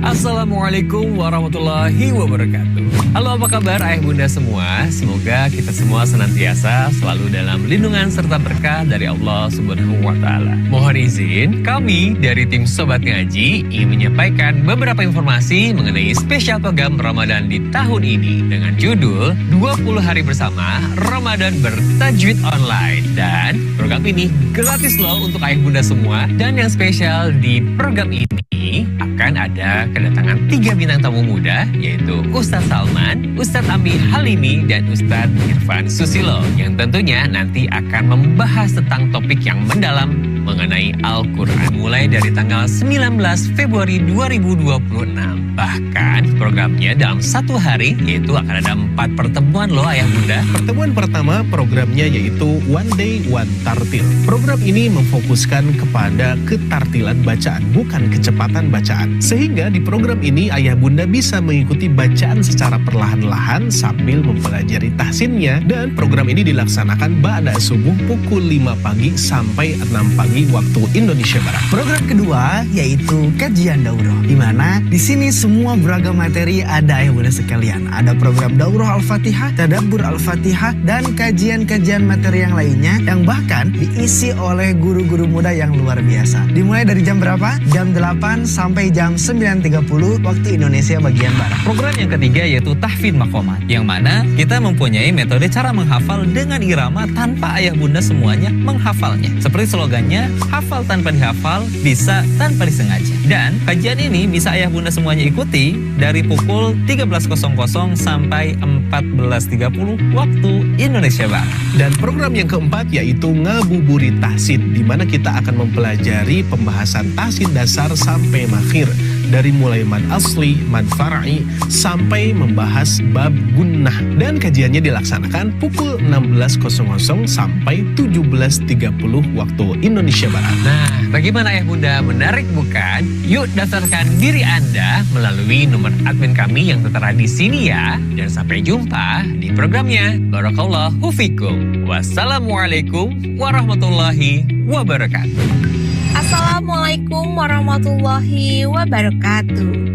Assalamualaikum warahmatullahi wabarakatuh. Halo, apa kabar ayah bunda semua? Semoga kita semua senantiasa selalu dalam lindungan serta berkah dari Allah Subhanahu wa Ta'ala. Mohon izin, kami dari tim Sobat Ngaji ingin menyampaikan beberapa informasi mengenai spesial program Ramadan di tahun ini dengan judul 20 Hari Bersama Ramadan Bertajwid Online. Dan program ini gratis loh untuk ayah bunda semua. Dan yang spesial di program ini akan ada kedatangan 3 bintang tamu muda, yaitu Ustadz Salman, Ustadz Ambi Halimi, dan Ustadz Irfan Susilo, yang tentunya nanti akan membahas tentang topik yang mendalam mengenai Al-Quran mulai dari tanggal 19 Februari 2026. Bahkan programnya dalam 1 hari, yaitu akan ada 4 pertemuan loh ayah bunda. Pertemuan pertama programnya yaitu One Day One Tartil. Program ini memfokuskan kepada ketartilan bacaan, bukan kecepatan bacaan. Sehingga di program ini ayah bunda bisa mengikuti bacaan secara perlahan-lahan sambil mempelajari tahsinnya. Dan program ini dilaksanakan ba'da subuh pukul 5 pagi sampai 6 pagi waktu Indonesia Barat. Program kedua yaitu kajian daurah, di mana di sini semua beragam materi ada ayah bunda sekalian. Ada program daurah Al-Fatihah, tadabbur Al-Fatihah, dan kajian-kajian materi yang lainnya yang bahkan diisi oleh guru-guru muda yang luar biasa. Dimulai dari jam berapa? Jam 8 sampai jam 9.30 waktu Indonesia bagian Barat. Program yang ketiga yaitu tahfidz maqamat, yang mana kita mempunyai metode cara menghafal dengan irama tanpa ayah bunda semuanya menghafalnya. Seperti slogannya, hafal tanpa dihafal, bisa tanpa disengaja. Dan kajian ini bisa ayah bunda semuanya ikuti dari pukul 13.00 sampai 14.30 waktu Indonesia Barat. Dan program yang keempat yaitu Ngabuburit Tahsin, di mana kita akan mempelajari pembahasan tahsin dasar sampai makhir. Dari mulai mad asli, mad far'i, sampai membahas bab gunnah. Dan kajiannya dilaksanakan pukul 16.00 sampai 17.30 waktu Indonesia Barat. Nah, bagaimana ayah bunda? Menarik bukan? Yuk daftarkan diri Anda melalui nomor admin kami yang tertera di sini ya. Dan sampai jumpa di programnya. Barakallahu fikum. Wassalamualaikum warahmatullahi wabarakatuh. Assalamualaikum warahmatullahi wabarakatuh.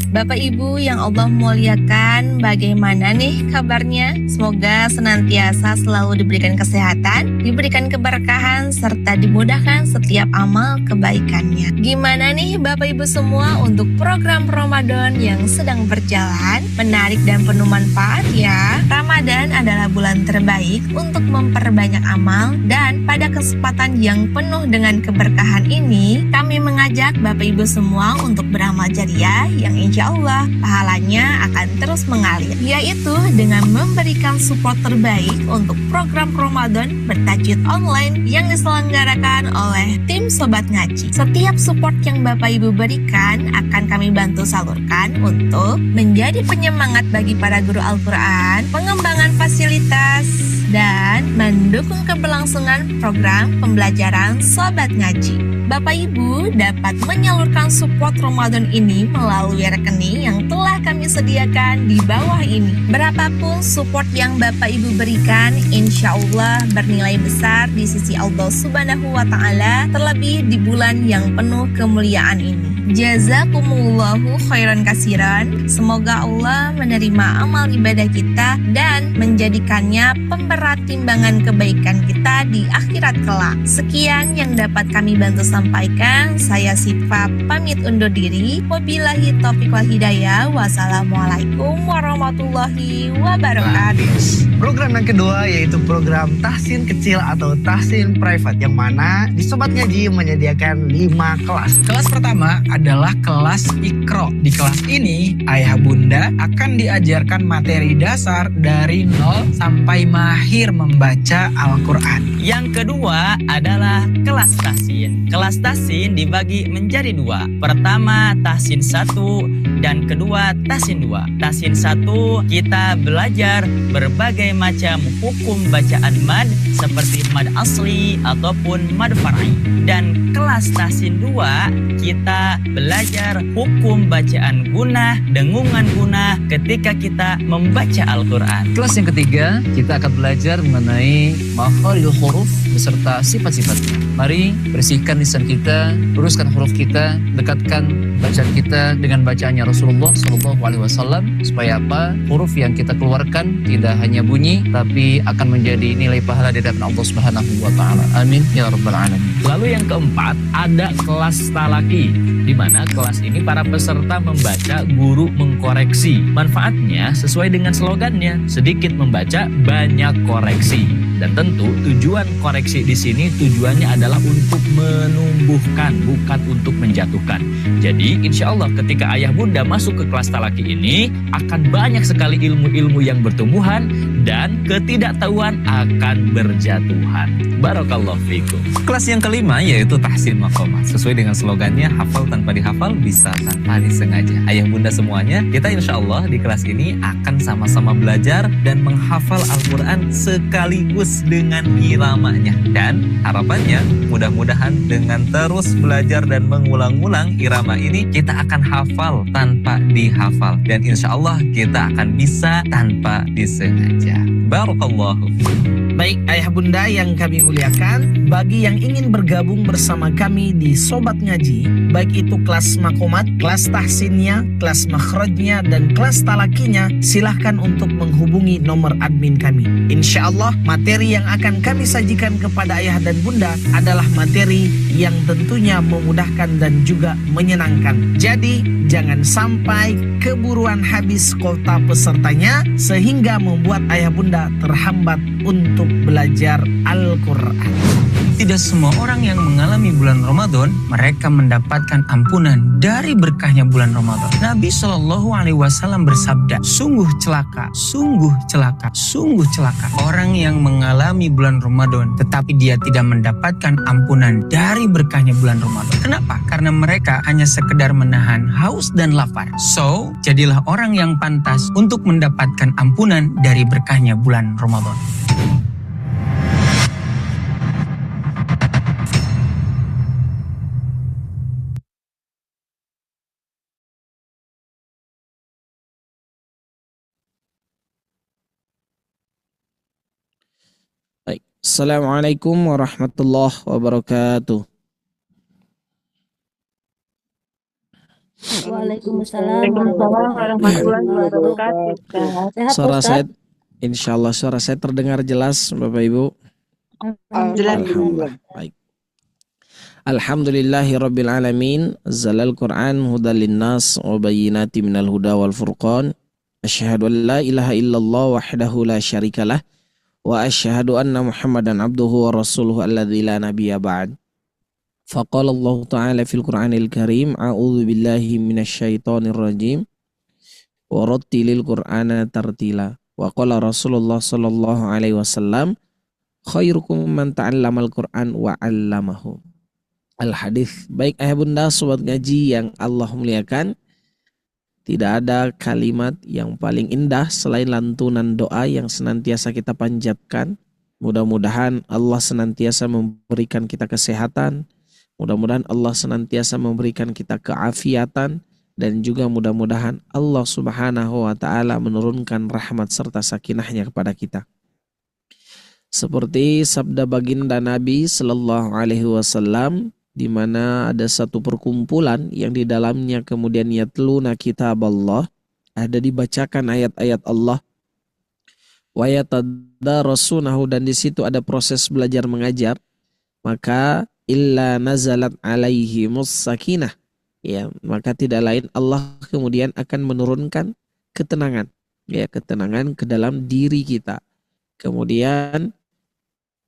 Bapak Ibu yang Allah muliakan, bagaimana nih kabarnya? Semoga senantiasa selalu diberikan kesehatan, diberikan keberkahan, serta dimudahkan setiap amal kebaikannya. Gimana nih Bapak Ibu semua untuk program Ramadan yang sedang berjalan? Menarik dan penuh manfaat ya. Ramadan adalah bulan terbaik untuk memperbanyak amal, dan pada kesempatan yang penuh dengan keberkahan ini, kami mengajak Bapak Ibu semua untuk beramal jariah yang insya Allah pahalanya akan terus mengalir, yaitu dengan memberikan support terbaik untuk program Ramadan bertajwid online yang diselenggarakan oleh tim Sobat Ngaji. Setiap support yang Bapak Ibu berikan akan kami bantu salurkan untuk menjadi penyemangat bagi para guru Al-Quran, pengembangan fasilitas, dan mendukung keberlangsungan program pembelajaran Sobat Ngaji. Bapak Ibu dapat menyalurkan support Ramadan ini melalui rekening yang telah kami sediakan di bawah ini. Berapapun support yang Bapak Ibu berikan, insya Allah bernilai besar di sisi Allah Subhanahu wa Ta'ala, terlebih di bulan yang penuh kemuliaan ini. Jazakumullahu khairan kasiran. Semoga Allah menerima amal ibadah kita dan menjadikannya pemberat timbangan kebaikan kita di akhirat kelak. Sekian yang dapat kami bantu sampaikan. Saya Sifa pamit undur diri. Wabillahi taufiq wal hidayah. Wassalamualaikum warahmatullahi wabarakatuh. Program yang kedua yaitu program tahsin kecil atau tahsin private, yang mana di Sobat Ngaji menyediakan 5 kelas. Kelas pertama adalah kelas Iqra. Di kelas ini, ayah bunda akan diajarkan materi dasar dari 0 sampai mahir membaca Al-Quran. Yang kedua adalah kelas tahsin. Kelas tahsin dibagi menjadi 2. Pertama tahsin 1 dan kedua tahsin 2. Tahsin 1 kita belajar berbagai macam hukum bacaan mad seperti mad asli ataupun mad far'i. Dan kelas tahsin 2 kita belajar hukum bacaan gunah, dengungan gunah ketika kita membaca Al-Quran. Kelas yang ketiga, kita akan belajar mengenai makharijul huruf beserta sifat-sifatnya. Mari bersihkan lisan kita, luruskan huruf kita, dekatkan bacaan kita dengan bacaannya Rasulullah SAW, supaya apa? Huruf yang kita keluarkan tidak hanya bunyi, tapi akan menjadi nilai pahala di hadapan Allah Subhanahu wa Ta'ala. Amin ya rabbal alamin. Lalu yang keempat, ada kelas talaki, di mana kelas ini para peserta membaca, guru mengkoreksi. Manfaatnya sesuai dengan slogannya, sedikit membaca, banyak koreksi. Dan tentu tujuan koreksi di sini tujuannya adalah untuk menumbuhkan, bukan untuk menjatuhkan. Jadi insya Allah ketika ayah bunda masuk ke kelas talaki ini, akan banyak sekali ilmu-ilmu yang bertumbuhan dan ketidaktahuan akan berjatuhan. Barakallahu fikum. Kelas yang kelima yaitu tahsin maqamat. Sesuai dengan slogannya, hafal tanpa dihafal, bisa tanpa disengaja. Ayah bunda semuanya, kita insya Allah di kelas ini akan sama-sama belajar dan menghafal Al-Quran sekaligus dengan iramanya. Dan harapannya mudah-mudahan dengan terus belajar dan mengulang-ulang irama ini, kita akan hafal tanpa dihafal. Dan insya Allah kita akan bisa tanpa disengaja. Barakallahu fikum. Baik ayah bunda yang kami muliakan, bagi yang ingin bergabung bersama kami di Sobat Ngaji, baik itu kelas makomat, kelas tahsinnya, kelas makhrajnya, dan kelas talakinya, silahkan untuk menghubungi nomor admin kami. Insya Allah materi yang akan kami sajikan kepada ayah dan bunda adalah materi yang tentunya memudahkan dan juga menyenangkan. Jadi jangan sampai keburuan habis kuota pesertanya sehingga membuat ayah bunda terhambat untuk belajar Al-Quran. Tidak semua orang yang mengalami bulan Ramadan mereka mendapatkan ampunan dari berkahnya bulan Ramadan. Nabi Shallallahu Alaihi Wasallam bersabda, sungguh celaka, sungguh celaka, sungguh celaka orang yang mengalami bulan Ramadan tetapi dia tidak mendapatkan ampunan dari berkahnya bulan Ramadan. Kenapa? Karena mereka hanya sekedar menahan haus dan lapar. So, jadilah orang yang pantas untuk mendapatkan ampunan dari berkahnya bulan Ramadan. Assalamualaikum warahmatullahi wabarakatuh. Waalaikumsalam warahmatullahi wabarakatuh. Sehat Suara Ustaz? saya, insyaallah suara saya terdengar jelas, Bapak Ibu. Alhamdulillah. Baik. Alhamdulillahirabbil alamin. Zalal Quran hudal linnas wa bayyinatin minal huda wal furqan. Asyhadu an la ilaha illallah wahdahu la syarikalah. Wa asyhadu anna Muhammadan abduhu wa rasuluhu alladzi la nabiyya ba'd. Faqala Allah Ta'ala fil Qur'anil Karim, a'udzu billahi minasyaitonir rajim. Wa rattilil Qur'ana tartila. Wa qala Rasulullah sallallahu alaihi wasallam, khairukum man ta'allamal Qur'an wa 'allamahu. Al-hadis. Baik ayah bunda sobat ngaji yang Allah muliakan, tidak ada kalimat yang paling indah selain lantunan doa yang senantiasa kita panjatkan. Mudah-mudahan Allah senantiasa memberikan kita kesehatan. Mudah-mudahan Allah senantiasa memberikan kita keafiatan. Dan juga mudah-mudahan Allah Subhanahu wa Ta'ala menurunkan rahmat serta sakinahnya kepada kita. Seperti sabda baginda Nabi Sallallahu Alaihi Wasallam, di mana ada satu perkumpulan yang di dalamnya kemudian yatluna kitab Allah, ada dibacakan ayat-ayat Allah, wa yatadarasunahu, dan di situ ada proses belajar mengajar, maka illa nazalat alaihi sakinah, ya, maka tidak lain Allah kemudian akan menurunkan ketenangan, ya, ketenangan ke dalam diri kita. Kemudian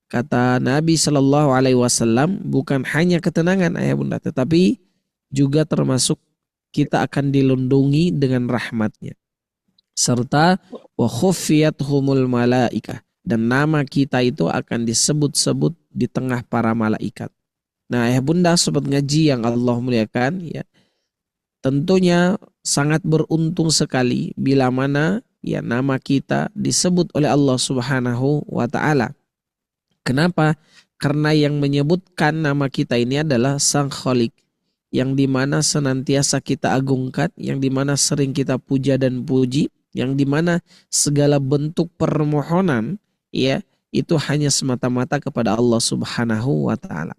kata Nabi Shallallahu Alaihi Wasallam, bukan hanya ketenangan ayah bunda, tetapi juga termasuk kita akan dilindungi dengan rahmatnya. Serta wa khufiyathumul malaikah, dan nama kita itu akan disebut-sebut di tengah para malaikat. Nah ayah bunda sobat ngaji yang Allah muliakan, ya, tentunya sangat beruntung sekali bila mana ya nama kita disebut oleh Allah Subhanahu wa Ta'ala. Kenapa? Karena yang menyebutkan nama kita ini adalah Sang Khalik, yang dimana senantiasa kita agungkan, yang dimana sering kita puja dan puji, yang dimana segala bentuk permohonan ya itu hanya semata-mata kepada Allah Subhanahu wa taala.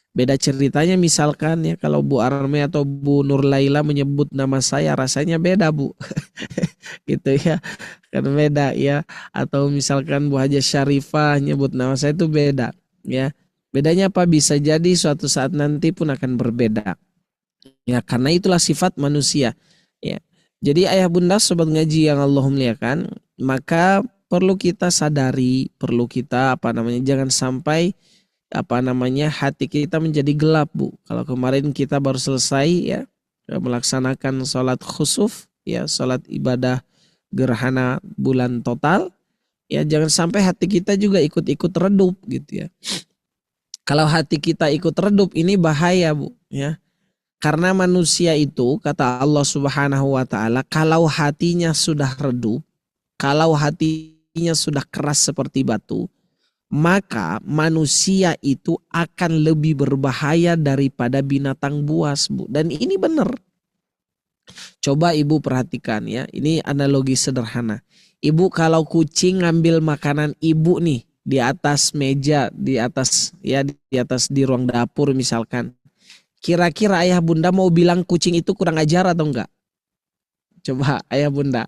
Beda ceritanya misalkan ya kalau Bu Arme atau Bu Nur Laila menyebut nama saya rasanya beda Bu. Gitu ya. Kan beda ya. Atau misalkan Bu Haja Syarifah nyebut nama saya itu beda ya. Bedanya apa? Bisa jadi suatu saat nanti pun akan berbeda. Ya karena itulah sifat manusia ya. Jadi ayah bunda sobat ngaji yang Allah muliakan, maka perlu kita sadari, perlu kita jangan sampai hati kita menjadi gelap Bu. Kalau kemarin kita baru selesai ya melaksanakan sholat khusuf ya, sholat ibadah gerhana bulan total ya, jangan sampai hati kita juga ikut-ikut redup gitu ya. Kalau hati kita ikut redup ini bahaya Bu ya. Karena manusia itu kata Allah Subhanahu wa taala, kalau hatinya sudah redup, kalau hatinya sudah keras seperti batu, maka manusia itu akan lebih berbahaya daripada binatang buas Bu. Dan ini benar. Coba ibu perhatikan ya, ini analogi sederhana. Ibu kalau kucing ngambil makanan ibu nih di atas meja, di atas di ruang dapur misalkan. Kira-kira ayah bunda mau bilang kucing itu kurang ajar atau enggak? Coba ayah bunda.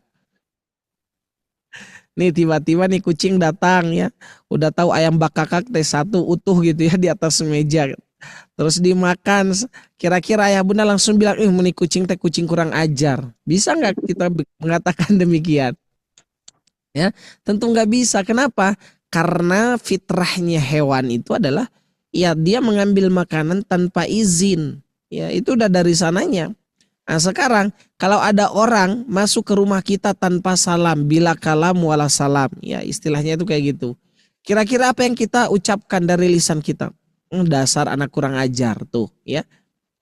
Nih tiba-tiba nih kucing datang ya, udah tahu ayam bakakak T1 utuh gitu ya di atas meja, terus dimakan. Kira-kira ayah bunda langsung bilang, ini kucing kurang ajar. Bisa nggak kita mengatakan demikian? Ya, tentu nggak bisa. Kenapa? Karena fitrahnya hewan itu adalah ya dia mengambil makanan tanpa izin. Ya itu udah dari sananya. Nah sekarang kalau ada orang masuk ke rumah kita tanpa salam, bila kalam wala salam, ya istilahnya itu kayak gitu. Kira-kira apa yang kita ucapkan dari lisan kita? Dasar anak kurang ajar tuh ya.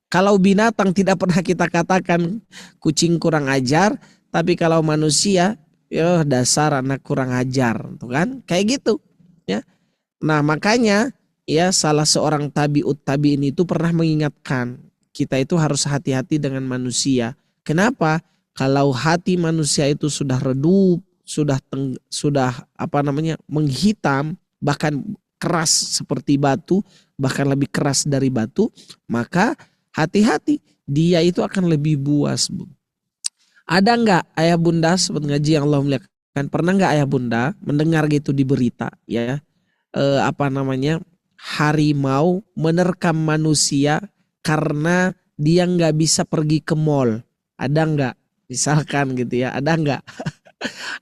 Kalau binatang tidak pernah kita katakan kucing kurang ajar, tapi kalau manusia ya dasar anak kurang ajar tuh kan, kayak gitu ya. Nah makanya ya salah seorang tabi'ut tabi'in itu pernah mengingatkan, kita itu harus hati-hati dengan manusia. Kenapa? Kalau hati manusia itu sudah redup, sudah menghitam, bahkan keras seperti batu, bahkan lebih keras dari batu, maka hati-hati, dia itu akan lebih buas Bu. Ada nggak ayah bunda sobat ngaji yang Allah muliakan, pernah nggak ayah bunda mendengar gitu di berita ya harimau menerkam manusia karena dia nggak bisa pergi ke mall? Ada nggak? Misalkan gitu ya, ada nggak?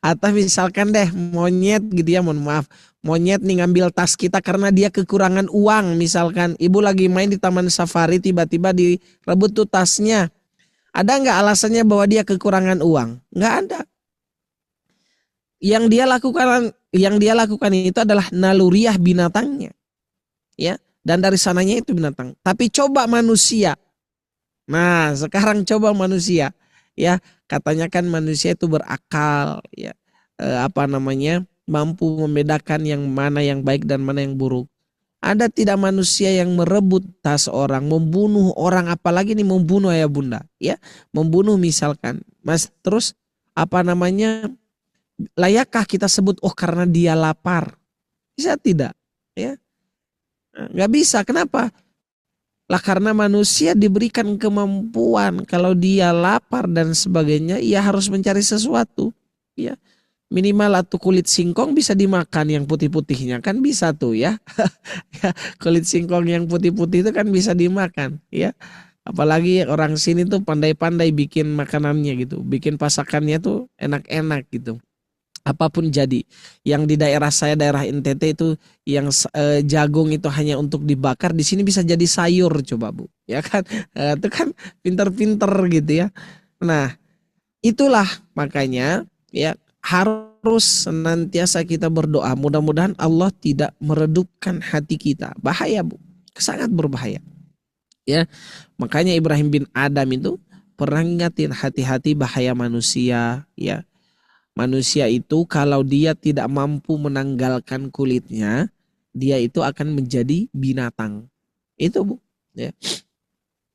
Atau misalkan deh monyet gitu ya, mohon maaf, monyet nih ngambil tas kita karena dia kekurangan uang. Misalkan ibu lagi main di taman safari, tiba-tiba direbut tuh tasnya. Ada nggak alasannya bahwa dia kekurangan uang? Nggak ada. Yang dia lakukan itu adalah naluriah binatangnya. Ya, dan dari sananya itu binatang. Tapi coba manusia. Nah, sekarang coba manusia. Ya, katanya kan manusia itu berakal, ya. Mampu membedakan yang mana yang baik dan mana yang buruk. Ada tidak manusia yang merebut tas orang, membunuh orang, apalagi nih membunuh ayah bunda, ya. Membunuh misalkan. Terus layakkah kita sebut karena dia lapar? Bisa tidak? Ya. Nggak bisa. Kenapa? Lah karena manusia diberikan kemampuan kalau dia lapar dan sebagainya, ia harus mencari sesuatu. Ya, minimal atau kulit singkong bisa dimakan yang putih-putihnya kan bisa tuh ya. Kulit singkong yang putih-putih itu kan bisa dimakan. Ya, apalagi orang sini tuh pandai-pandai bikin makanannya gitu, bikin pasakannya tuh enak-enak gitu. Apapun jadi, yang di daerah saya, daerah NTT itu yang jagung itu hanya untuk dibakar, di sini bisa jadi sayur coba Bu, ya kan? Itu kan pinter-pinter gitu ya. Nah, itulah makanya ya harus senantiasa kita berdoa. Mudah-mudahan Allah tidak meredupkan hati kita. Bahaya Bu, sangat berbahaya. Ya, makanya Ibrahim bin Adam itu pernah ingatin hati-hati bahaya manusia ya. Manusia itu kalau dia tidak mampu menanggalkan kulitnya, dia itu akan menjadi binatang. Itu Bu. Ya.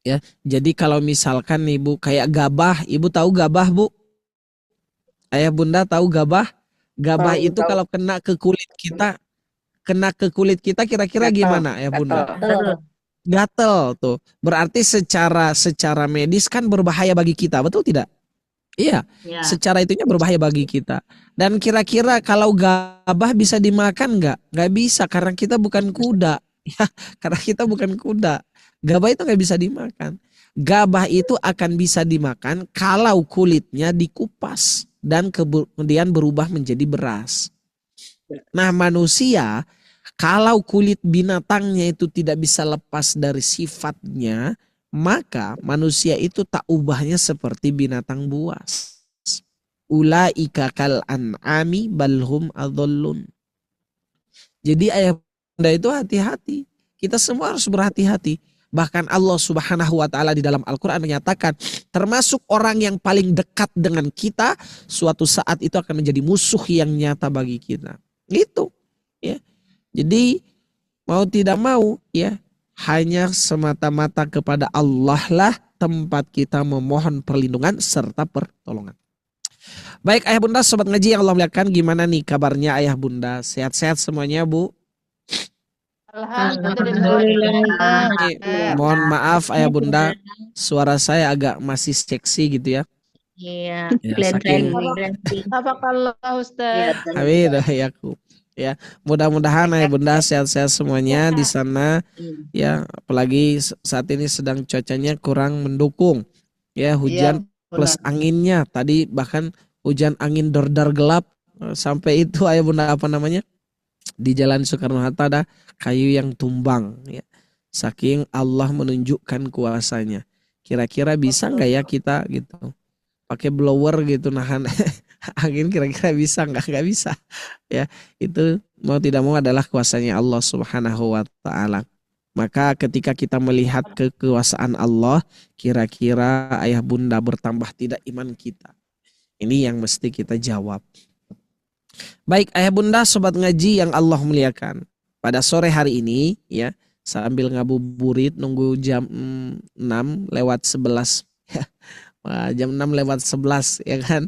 Ya, jadi kalau misalkan ibu kayak gabah, ibu tahu gabah bu? Ayah bunda tahu gabah? Gabah itu kalau kena ke kulit kita kira-kira gimana ayah bunda? Gatel tuh. Berarti secara medis kan berbahaya bagi kita, betul tidak? Iya, secara itunya berbahaya bagi kita. Dan kira-kira kalau gabah bisa dimakan nggak? Nggak bisa karena kita bukan kuda. Ya, karena kita bukan kuda. Gabah itu nggak bisa dimakan. Gabah itu akan bisa dimakan kalau kulitnya dikupas dan kemudian berubah menjadi beras. Nah, manusia kalau kulit binatangnya itu tidak bisa lepas dari sifatnya, maka manusia itu tak ubahnya seperti binatang buas. Ulaika kal an'ami balhum adallun. Jadi ayah bunda itu hati-hati. Kita semua harus berhati-hati. Bahkan Allah Subhanahu wa taala di dalam Al-Qur'an menyatakan termasuk orang yang paling dekat dengan kita suatu saat itu akan menjadi musuh yang nyata bagi kita. Gitu. Ya. Jadi mau tidak mau ya hanya semata-mata kepada Allah lah tempat kita memohon perlindungan serta pertolongan. Baik ayah bunda sobat ngaji yang Allah muliakan, gimana nih kabarnya ayah bunda? Sehat-sehat semuanya bu? Alhamdulillah. Mohon maaf ayah bunda, suara saya agak masih seksi gitu ya. Iya, Ya, saking Barakallah Ustaz. amin ya aku. Ya, mudah-mudahan ayah bunda sehat-sehat semuanya di sana ya, apalagi saat ini sedang cuacanya kurang mendukung. Ya, hujan plus anginnya. Tadi bahkan hujan angin dordar gelap sampai itu ayah bunda apa namanya? Di Jalan Soekarno-Hatta ada kayu yang tumbang ya. Saking Allah menunjukkan kuasanya. Kira-kira bisa nggak ya kita gitu pakai blower gitu nahan angin, kira-kira bisa nggak bisa ya. Itu mau tidak mau adalah kuasanya Allah Subhanahu wa taala. Maka ketika kita melihat kekuasaan Allah, kira-kira ayah bunda bertambah tidak iman kita? Ini yang mesti kita jawab. Baik ayah bunda sobat ngaji yang Allah muliakan, pada sore hari ini ya sambil ngabuburit nunggu jam 6:11 ya. Wah, jam 6:11 ya kan.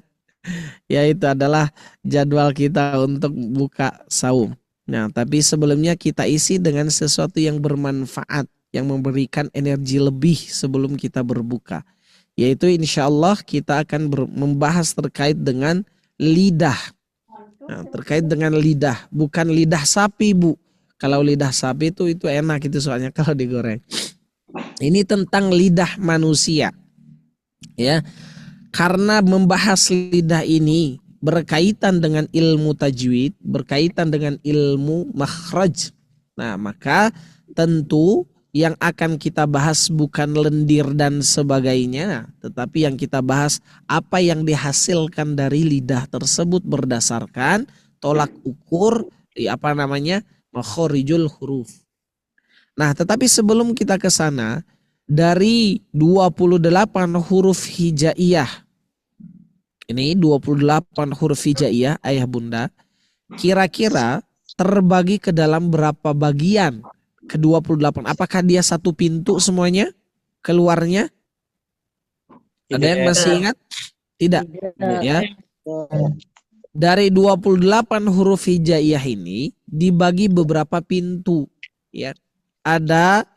Ya itu adalah jadwal kita untuk buka saum. Nah tapi sebelumnya kita isi dengan sesuatu yang bermanfaat, yang memberikan energi lebih sebelum kita berbuka. Yaitu insya Allah kita akan membahas terkait dengan lidah. Nah, terkait dengan lidah, bukan lidah sapi bu. Kalau lidah sapi itu enak itu soalnya kalau digoreng. Ini tentang lidah manusia. Ya, karena membahas lidah ini berkaitan dengan ilmu tajwid, berkaitan dengan ilmu makhraj. Nah, maka tentu yang akan kita bahas bukan lendir dan sebagainya, tetapi yang kita bahas apa yang dihasilkan dari lidah tersebut berdasarkan tolak ukur makhorijul huruf. Nah, tetapi sebelum kita ke sana, dari 28 huruf hijaiyah. Ini 28 huruf hijaiyah ayah bunda. Kira-kira terbagi ke dalam berapa bagian? Ke 28. Apakah dia satu pintu semuanya? Keluarnya? Ada yang masih ingat? Tidak. Ya. Dari 28 huruf hijaiyah ini dibagi beberapa pintu. Ya. Ada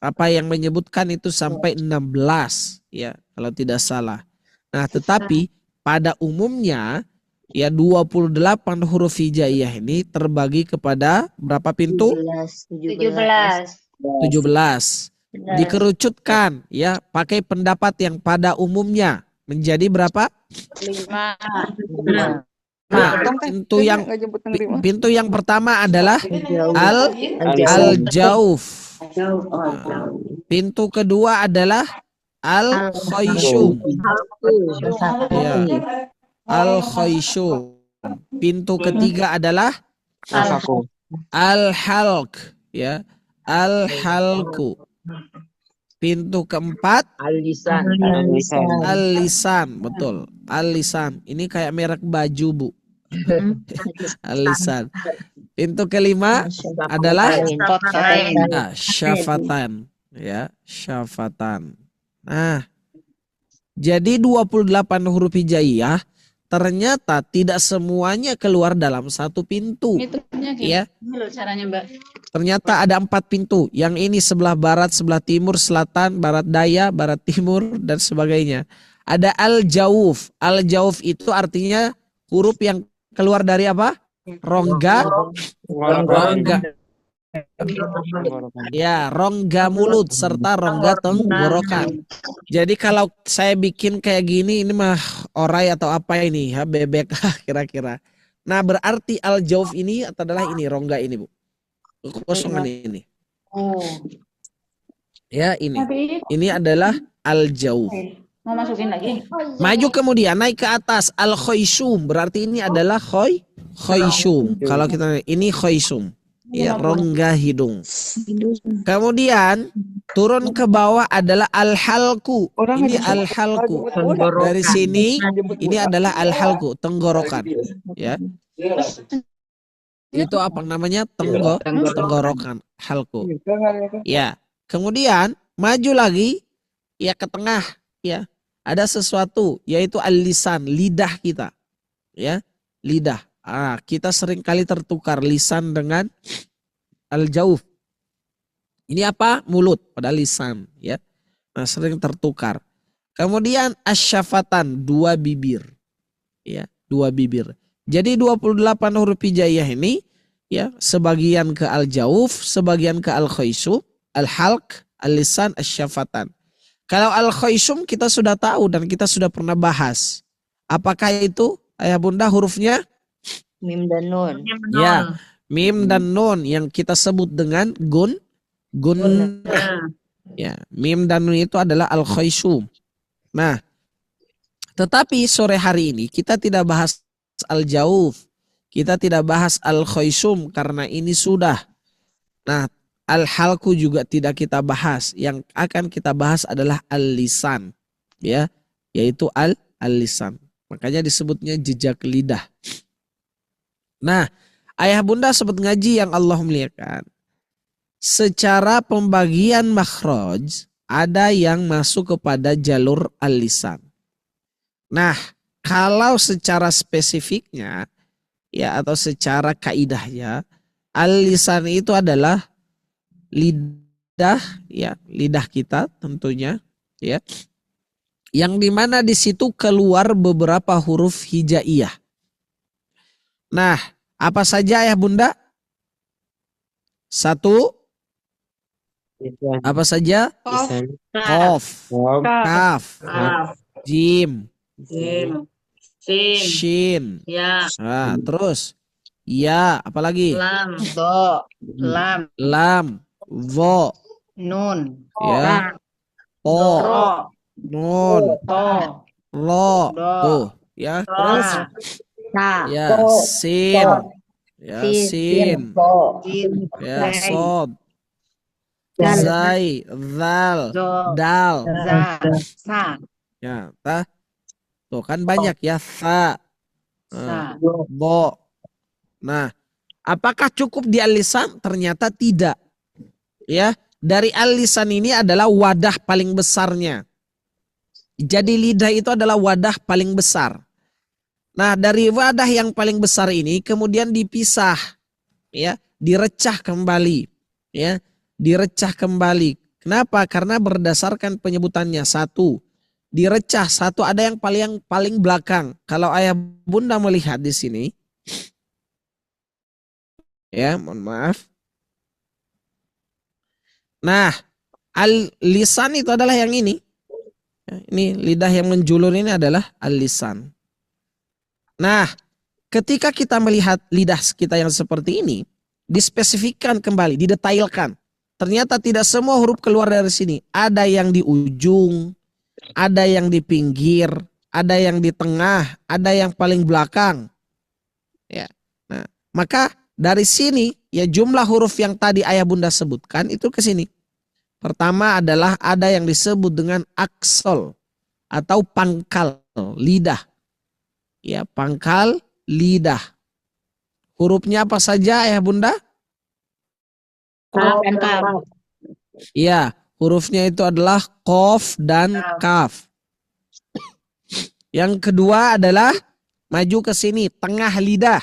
apa yang menyebutkan itu sampai 16 ya kalau tidak salah. Nah tetapi pada umumnya ya 28 huruf hijaiyah ini terbagi kepada berapa pintu? 17. 17. Dikerucutkan ya pakai pendapat yang pada umumnya menjadi berapa? 5. Nah, pintu yang pertama adalah al-jauf. Pintu kedua adalah al-khayshum. Ya. Al-khayshum. Pintu ketiga adalah al-halq, ya. Al-halqu. Pintu keempat Al-lisan. al-lisan, betul. Al-lisan. Ini kayak merek baju, Bu. Al-lisan. Pintu kelima adalah syafatan. Ya, syafatan. Nah, jadi 28 huruf hijaiyah ternyata tidak semuanya keluar dalam satu pintu. Ya. Ini loh caranya, Mbak. Ternyata ada 4 pintu. Yang ini sebelah barat, sebelah timur, selatan, barat daya, barat timur, dan sebagainya. Ada al-jauf. Al-jauf itu artinya huruf yang keluar dari apa? Rongga. Ya, rongga mulut serta rongga tenggorokan. Jadi kalau saya bikin kayak gini, ini mah orai atau apa ini? Ya, bebek kira-kira. Nah, berarti al-jauf ini adalah ini, rongga ini, Bu. Kekosongan ini. Ya, ini. Ini adalah al-jauf. Mau masukin lagi? Maju kemudian naik ke atas al-khoisum. Berarti ini adalah khoisum. Kalau kita ini khoisum. Ya, rongga hidung. Kemudian turun ke bawah adalah al-halku. Ini al-halku. Dari sini ini adalah al-halku, tenggorokan. Ya. Itu apa namanya? Tenggorokan, halku. Ya. Kemudian maju lagi ya ke tengah ya. Ada sesuatu yaitu al-lisan, lidah kita. Ya, lidah. Kita sering kali tertukar lisan dengan al-jauf. Ini apa? Mulut pada lisan ya. Nah, sering tertukar. Kemudian asyafatan, 2 bibir. Ya, 2 bibir. Jadi 28 huruf hijaiyah ini ya, sebagian ke al-jauf, sebagian ke al-khaisum, al-halq, al-lisan, asyafatan. Kalau al-khaisum kita sudah tahu dan kita sudah pernah bahas. Apakah itu ayah bunda hurufnya? Mim dan nun. Ya, mim dan nun yang kita sebut dengan gun. Ya, mim dan nun itu adalah al-khaisum. Nah, tetapi sore hari ini kita tidak bahas al-jauf. Kita tidak bahas al-khaisum karena ini sudah. Nah, al-halku juga tidak kita bahas. Yang akan kita bahas adalah al-lisan. Ya, yaitu al-lisan. Makanya disebutnya jejak lidah. Nah, ayah bunda sobat ngaji yang Allah muliakan. Secara pembagian makhraj ada yang masuk kepada jalur al-lisan. Nah, kalau secara spesifiknya ya atau secara kaidahnya al-lisan itu adalah lidah ya, lidah kita tentunya ya. Yang dimana di situ keluar beberapa huruf hijaiyah. Nah, apa saja ya bunda? 1. Apa saja? Qaf, kaf, jim, shin. Ya. Nah, terus ya, apalagi? Lam. Do. Lam. Lam, vo, Nun. ya, po, Ro. nun, To. lo, Do. tuh, ya. Terus Ta. ya, sin, ya, sin, Jim. ya, sod, zai, zal, Do. dal, Za. Sa. ya, tah. Tuh kan banyak ya, sa, Sa. bo. Nah, apakah cukup di al-lisan? Ternyata tidak. Ya, dari al-lisan ini adalah wadah paling besarnya. Jadi lidah itu adalah wadah paling besar. Nah, dari wadah yang paling besar ini kemudian dipisah, ya, direcah kembali, ya, direcah kembali. Kenapa? Karena berdasarkan penyebutannya. 1, direcah. 1 ada yang paling belakang. Kalau ayah bunda melihat di sini, ya, mohon maaf. Nah, al-lisan itu adalah yang ini. Ini lidah yang menjulur ini adalah al-lisan. Nah, ketika kita melihat lidah kita yang seperti ini, dispesifikkan kembali, didetailkan. Ternyata tidak semua huruf keluar dari sini. Ada yang di ujung, ada yang di pinggir, ada yang di tengah, ada yang paling belakang. Ya. Nah, maka dari sini ya jumlah huruf yang tadi ayah bunda sebutkan itu ke sini. Pertama adalah ada yang disebut dengan aksol atau pangkal lidah. Ya, pangkal lidah. Hurufnya apa saja ayah bunda? Kaf dan kaf. Ya, Hurufnya itu adalah qaf dan kaf. Yang kedua adalah maju ke sini, tengah lidah.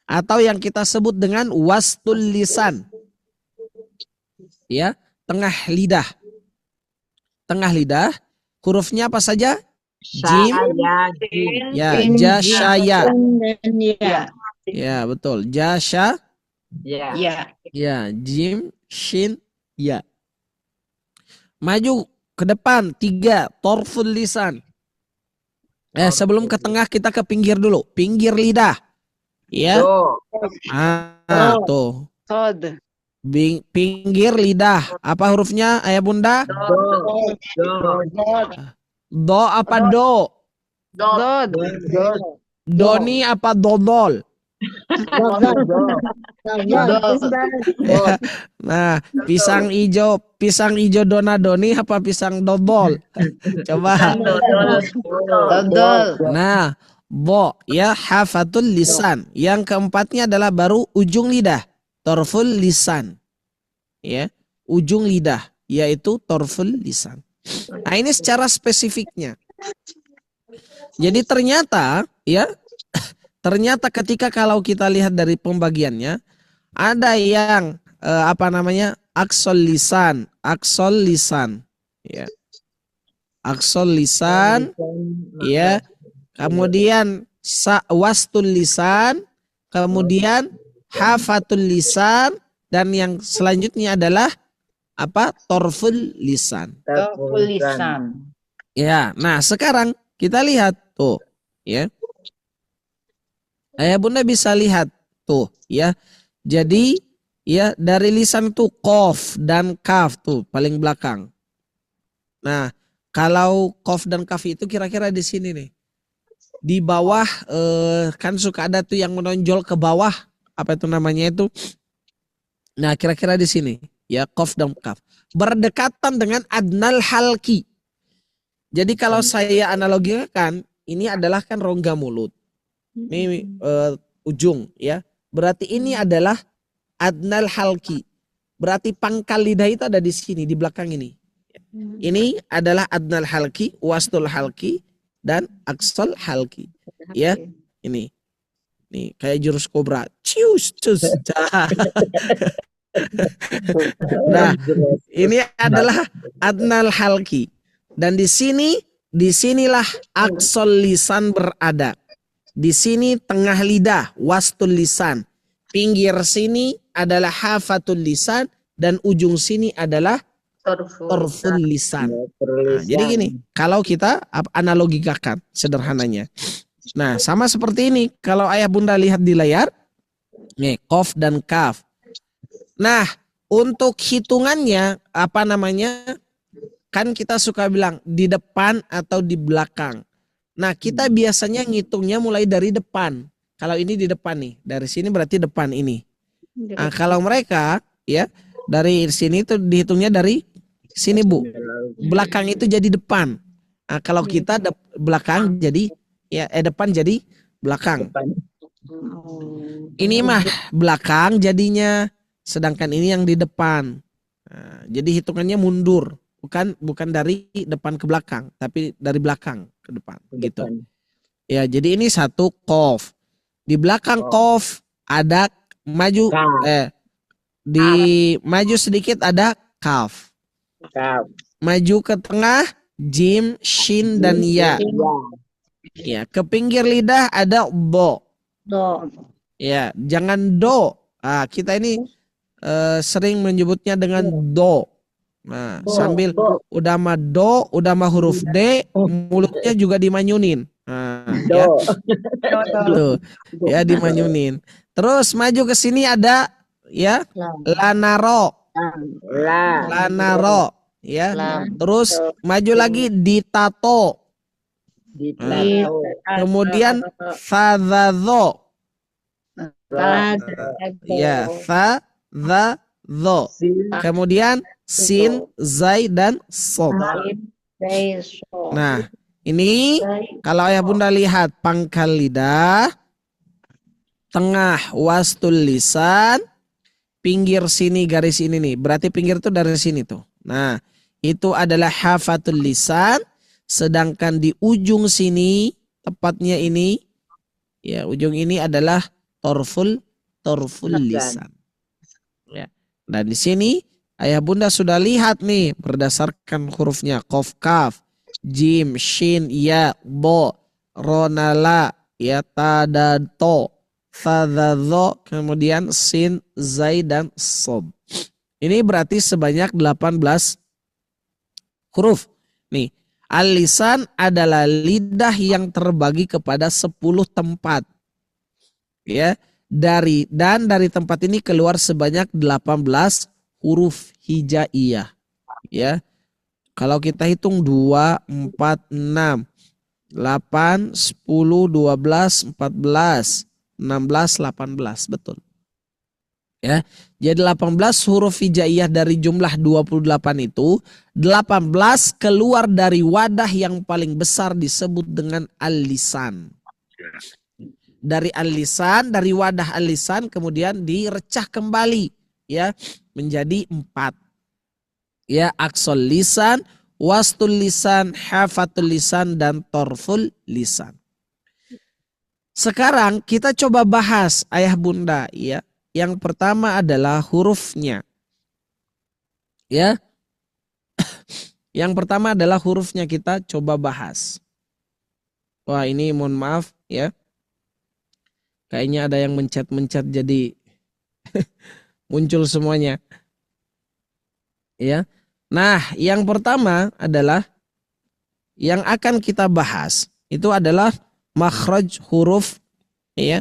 Atau yang kita sebut dengan wastul lisan. Ya, tengah lidah. Tengah lidah, hurufnya apa saja? Jim, ya, jasyaya. Ya, betul. Jasya, ya, jim, shin, ya. Maju ke depan, 3, torful lisan. Sebelum ke tengah kita ke pinggir dulu. Pinggir lidah. Ya. Tuh. Pinggir lidah. Apa hurufnya, ayah bunda? Do apa do? Doni apa dodol? Nah, pisang ijo donadoni apa pisang dodol? Coba. Nah, bo ya hafatul lisan. Yang keempatnya adalah baru ujung lidah, torful lisan. Ya, ujung lidah yaitu torful lisan. Nah, ini secara spesifiknya. Jadi ternyata ya ternyata ketika kalau kita lihat dari pembagiannya, ada yang aksol lisan, ya, aksol lisan, ya, kemudian wastul lisan, kemudian hafatul lisan, dan yang selanjutnya adalah apa? Torful lisan. Ya, nah sekarang kita lihat tuh, ya. Ayah bunda bisa lihat tuh ya. Jadi ya dari lisan tuh qaf dan kaf tuh paling belakang. Nah, kalau qaf dan kaf itu kira-kira di sini nih. Di bawah kan suka ada tuh yang menonjol ke bawah, apa itu namanya itu? Nah, kira-kira di sini ya, qaf dan kaf. Berdekatan dengan adnal halki. Jadi kalau saya analogikan, ini adalah kan rongga mulut. Ini ujung ya. Berarti ini adalah adnal halki. Berarti pangkal lidah itu ada di sini, di belakang ini. Ini adalah adnal halki, wastul halki, dan aksal halki. Ya, ini. Nih kayak jurus kobra. Cius, cius. Nah, ini adalah adnal halki. Dan disinilah aksal lisan berada. Di sini tengah lidah, wastul lisan. Pinggir sini adalah hafatul lisan. Dan ujung sini adalah torful lisan. Nah, jadi gini, kalau kita analogikakan sederhananya. Nah, sama seperti ini. Kalau ayah bunda lihat di layar, nih, qaf dan kaf. Nah, untuk hitungannya, kan kita suka bilang di depan atau di belakang. Nah, kita biasanya ngitungnya mulai dari depan. Kalau ini di depan nih, dari sini berarti depan ini. Nah, kalau mereka ya dari sini itu dihitungnya dari sini Bu. Belakang itu jadi depan. Nah, kalau kita belakang jadi ya depan jadi belakang. Ini mah belakang jadinya, sedangkan ini yang di depan. Nah, jadi hitungannya mundur. Bukan dari depan ke belakang, tapi dari belakang ke depan gitu. Ya, jadi ini satu qaf. Di belakang qaf ada maju maju sedikit ada kaf. Maju ke tengah jim, shin dan ya. Ya, ke pinggir lidah ada bo. Ya, jangan do. Kita ini sering menyebutnya dengan do. Nah, sambil udah mah do, udah mah huruf D, mulutnya juga dimanyunin. Nah, ya. Tuh, ya dimanyunin. Terus maju ke sini ada ya lanaro. Lanaro, ya. Terus maju lagi ditato. Kemudian fadhazo. Ya, fadhazo. Kemudian sin, zai, dan sod. Nah, ini kalau ayah bunda lihat pangkal lidah, tengah wastul lisan, pinggir sini garis ini nih. Berarti pinggir tuh dari sini tuh. Nah, itu adalah hafatul lisan. Sedangkan di ujung sini, tepatnya ini, ya ujung ini adalah torful lisan. Ya. Dan di sini ayah bunda sudah lihat nih berdasarkan hurufnya qaf kaf, jim, shin, ya, bo, ronala, ya, ta, dan to, fa, dha, dho, kemudian sin, zai, dan sob. Ini berarti sebanyak 18 huruf. Nih, al-lisan adalah lidah yang terbagi kepada 10 tempat. Ya, dari tempat ini keluar sebanyak 18 huruf hijaiyah. Ya. Kalau kita hitung 2, 4, 6, 8, 10, 12, 14, 16, 18. Betul. Ya, jadi 18 huruf hijaiyah dari jumlah 28 itu, 18 keluar dari wadah yang paling besar disebut dengan al-lisan. Dari al-lisan, dari wadah al-lisan kemudian direcah kembali ya menjadi 4. Ya, aqsal lisan, wastul lisan, hafatul lisan, dan torful lisan. Sekarang kita coba bahas ayah bunda ya. Yang pertama adalah hurufnya. Ya. Yang pertama adalah hurufnya, kita coba bahas. Wah, ini mohon maaf ya. Kayaknya ada yang mencet jadi muncul semuanya. Ya. Nah, yang pertama adalah yang akan kita bahas itu adalah makhraj huruf ya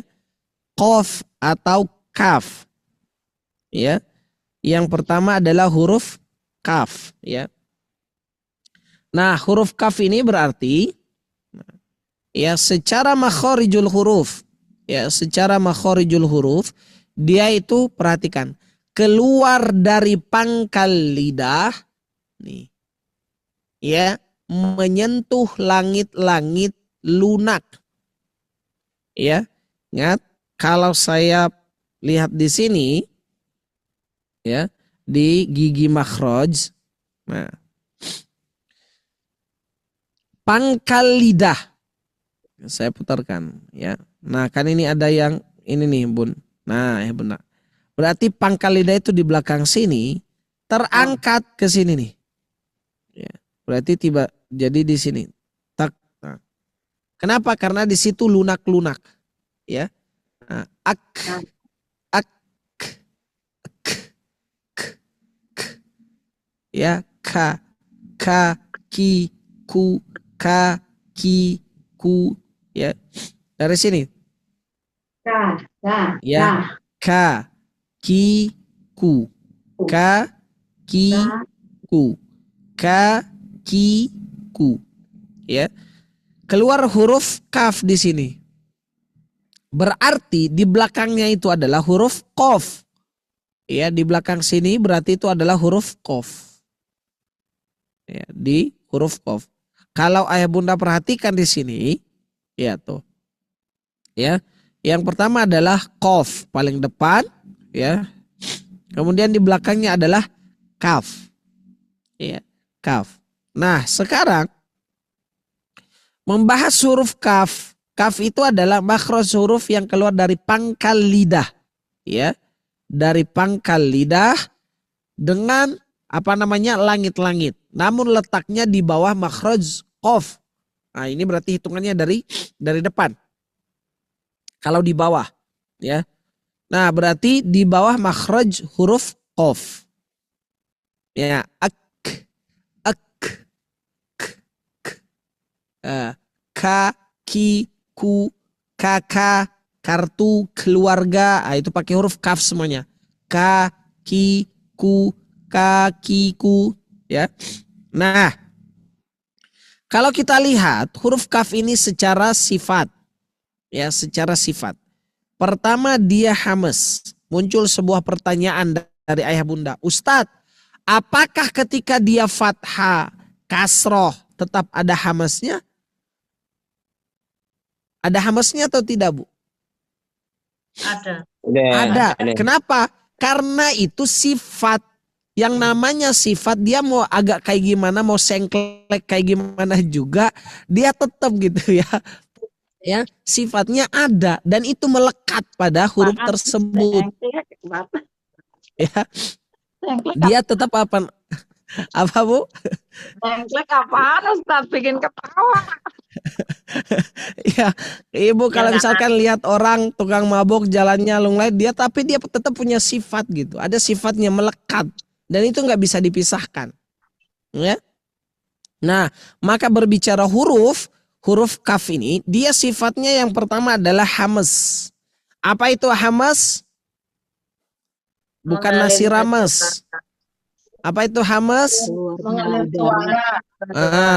qaf atau kaf. Ya. Yang pertama adalah huruf kaf ya. Nah, huruf kaf ini berarti ya secara makharijul huruf. Ya, secara makharijul huruf dia itu perhatikan keluar dari pangkal lidah nih. Ya, menyentuh langit-langit lunak. Ya, ingat kalau saya lihat di sini ya, di gigi makhraj. Nah, pangkal lidah. Saya putarkan ya. Nah, kan ini ada yang ini nih, Bun. Nah, ya benar. Berarti pangkal lidah itu di belakang sini terangkat ke sini nih. Ya, berarti jadi di sini. Tak. Nah. Kenapa? Karena di situ lunak-lunak. Ya. Nah, ak, ak, ya, ka, ki, ku, ka, ki, ku, ya. Dari sini. Ya, ka, ki, ku, ka, ki, ku, ka, ki, ku, ya. Keluar huruf kaf di sini. Berarti di belakangnya itu adalah huruf qaf. Ya, di belakang sini berarti itu adalah huruf qaf. Ya, di huruf qaf. Kalau ayah bunda perhatikan di sini, ya tuh. Ya. Yang pertama adalah qaf paling depan, ya. Kemudian di belakangnya adalah kaf. Ya, kaf. Nah, sekarang membahas huruf kaf. Kaf itu adalah makhraj huruf yang keluar dari pangkal lidah. Ya. Dari pangkal lidah dengan langit-langit. Namun letaknya di bawah makhraj qaf. Nah, ini berarti hitungannya dari depan. Kalau di bawah, ya. Nah, berarti di bawah makhraj huruf qaf. Ya, ak, ka, ki, ku, kaka, kartu, keluarga. Itu pakai huruf kaf semuanya. Ka, ki, ku, ka, ki, ku, ya. Nah, kalau kita lihat huruf kaf ini secara sifat. Ya, secara sifat. Pertama, dia hamas. Muncul sebuah pertanyaan dari ayah bunda. Ustadz, apakah ketika dia fathah, kasroh, tetap ada hamasnya? Ada hamasnya atau tidak, Bu? Ada. Ada. Kenapa? Karena itu sifat. Yang namanya sifat dia mau agak kayak gimana, mau sengklek kayak gimana juga, dia tetap gitu ya. Ya, sifatnya ada dan itu melekat pada huruf tersebut. Ya, dia tetap apa Bu? Sengklek apaan Ustaz? Bikin ketawa. Ya, Ibu kalau misalkan lihat orang tukang mabuk jalannya lunglai tapi dia tetap punya sifat gitu. Ada sifatnya melekat dan itu nggak bisa dipisahkan. Ya. Nah, maka berbicara huruf kaf ini dia sifatnya yang pertama adalah hamas. Apa itu hamas? Bukan nasi rames. Apa itu hamas?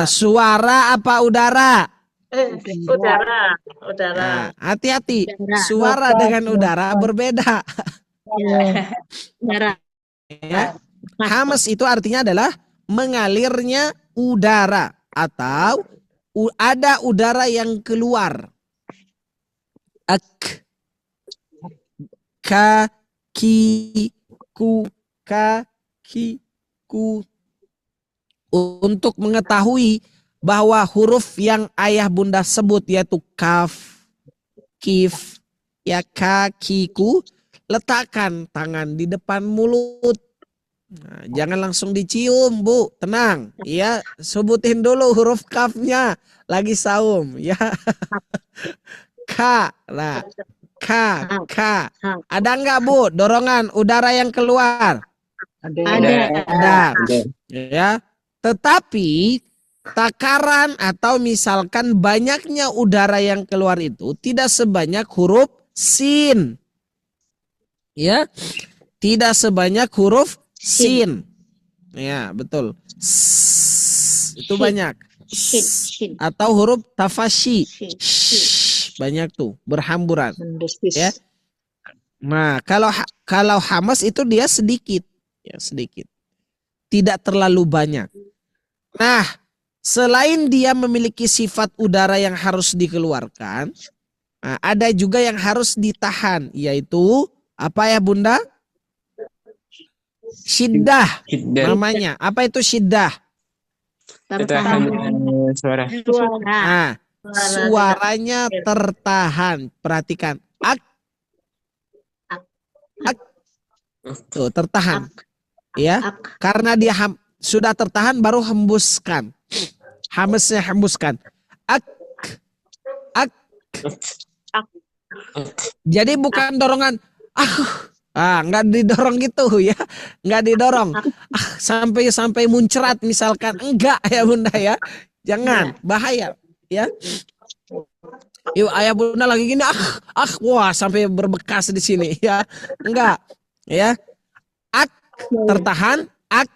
Suara apa udara? Udara. Hati-hati, suara dengan udara berbeda. Udara. Ya. Hamas itu artinya adalah mengalirnya udara atau ada udara yang keluar. Ak, ka, ki, ku, ka, ki, ku. Untuk mengetahui bahwa huruf yang ayah bunda sebut yaitu kaf, kif, ya ka, ki, ku, letakkan tangan di depan mulut. Nah, jangan langsung dicium, Bu. Tenang. Ya, sebutin dulu huruf kafnya. Lagi saum, ya. Ka. Nah, ka, ka. Ada enggak, Bu, dorongan udara yang keluar? Ada. Ya. Tetapi takaran atau misalkan banyaknya udara yang keluar itu tidak sebanyak huruf sin. Ya. Tidak sebanyak huruf sin. Ya, betul. Itu banyak. Atau huruf tafashi. Banyak tuh, berhamburan. Ya. Nah, kalau hamas itu dia sedikit. Ya, sedikit. Tidak terlalu banyak. Nah, selain dia memiliki sifat udara yang harus dikeluarkan, nah, ada juga yang harus ditahan, yaitu apa ya Bunda? Syiddah namanya. Apa itu syiddah? Tertahan. Suara. Nah, suaranya tertahan. Perhatikan. Ak. Tuh, tertahan. Ya. Karena dia sudah tertahan baru hembuskan. Hamesnya hembuskan. Ak. Ak. Jadi bukan dorongan nggak didorong gitu ya, nggak didorong sampai muncrat misalkan, enggak ya Bunda ya, jangan, bahaya ya. Yuk ayah Bunda lagi gini, wah sampai berbekas di sini ya, enggak ya. Ak tertahan, ak,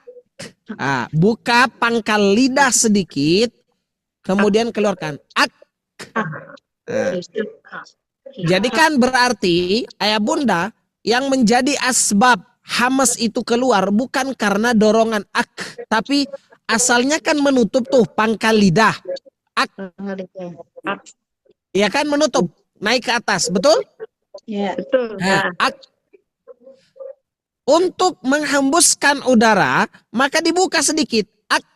buka pangkal lidah sedikit, kemudian keluarkan, ak. Jadi kan berarti ayah Bunda yang menjadi asbab hamas itu keluar bukan karena dorongan ak, tapi asalnya kan menutup tuh pangkal lidah. Ak. Ya kan menutup, naik ke atas, betul? Ya, betul. Nah, ak. Untuk menghembuskan udara, maka dibuka sedikit. Ak.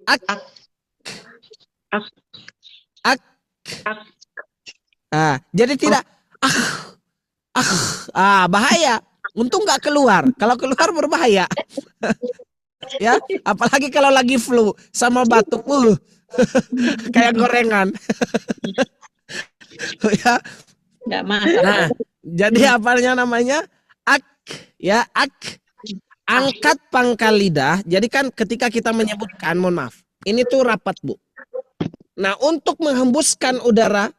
Ak. Ak. Jadi tidak bahaya. Untung nggak keluar. Kalau keluar berbahaya. Ya, apalagi kalau lagi flu sama batuk, kayak gorengan. Ya. Nggak masak. Nah, jadi apanya namanya? Ak, ya, ak. Angkat pangkal lidah. Jadi kan ketika kita menyebutkan, mohon maaf, ini tuh rapat, Bu. Nah, untuk menghembuskan udara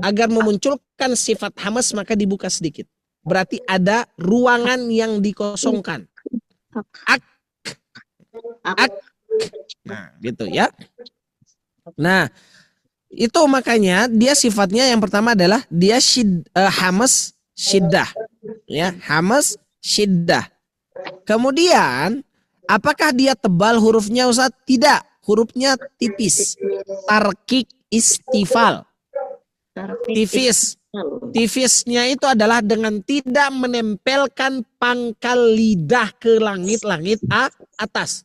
agar memunculkan sifat hamas maka dibuka sedikit. Berarti ada ruangan yang dikosongkan. Ak. Ak. Nah, gitu ya. Nah, itu makanya dia sifatnya yang pertama adalah dia hamas syiddah. Ya, hamas syiddah. Kemudian, apakah dia tebal hurufnya Ustaz? Tidak, hurufnya tipis. Tarkik istifal. Tipis. Tipisnya itu adalah dengan tidak menempelkan pangkal lidah ke langit-langit atas.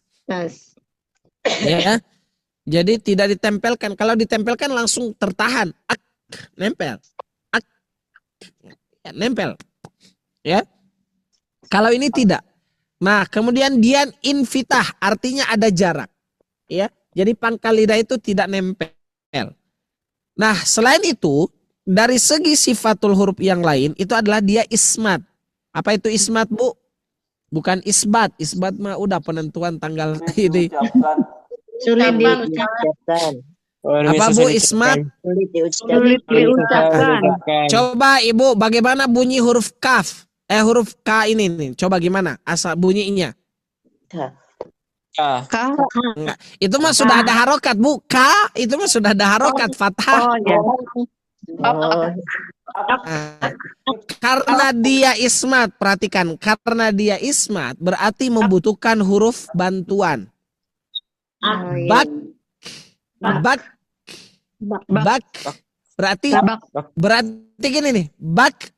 Ya, jadi tidak ditempelkan. Kalau ditempelkan langsung tertahan, nempel, nempel. Ya, kalau ini tidak. Nah, kemudian dia infitah, artinya ada jarak. Ya, jadi pangkal lidah itu tidak nempel. Nah, selain itu, dari segi sifatul huruf yang lain itu adalah dia ismat. Apa itu ismat, Bu? Bukan isbat. Isbat mah udah penentuan tanggal ini. Sulit diucapkan. Apa Bu ismat? Sulit diucapkan. Coba Ibu bagaimana bunyi huruf kaf? Huruf K ini nih. Coba gimana asal bunyinya? Enggak. Itu mah sudah ada harokat, Bu. K itu mah sudah ada harokat fathah. Oh ya. Karena dia ismat, perhatikan, karena dia ismat berarti membutuhkan huruf bantuan. Bak, bak, bak, berarti gini nih, bak,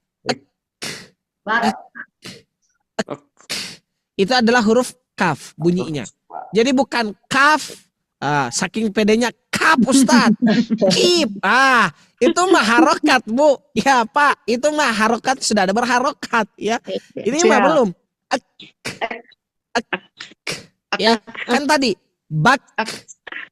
itu adalah huruf kaf bunyinya. Jadi bukan kaf, saking pedenya kaf Ustaz, kip, itu mah harokat Bu, ya Pak, itu mah harokat sudah ada berharokat ya. Ini mah belum. Ya kan tadi bak,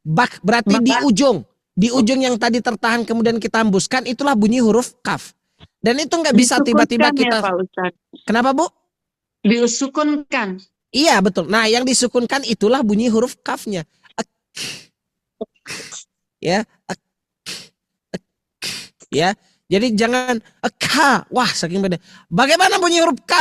bak berarti di ujung yang tadi tertahan kemudian kita hembuskan itulah bunyi huruf kaf. Dan itu nggak bisa tiba-tiba kita. Ya, Pak Ustadz. Kenapa Bu? Disukunkan. Iya betul. Nah yang disukunkan itulah bunyi huruf kafnya. Ya, ya. Jadi jangan k. Wah saking beda. Bagaimana bunyi huruf k?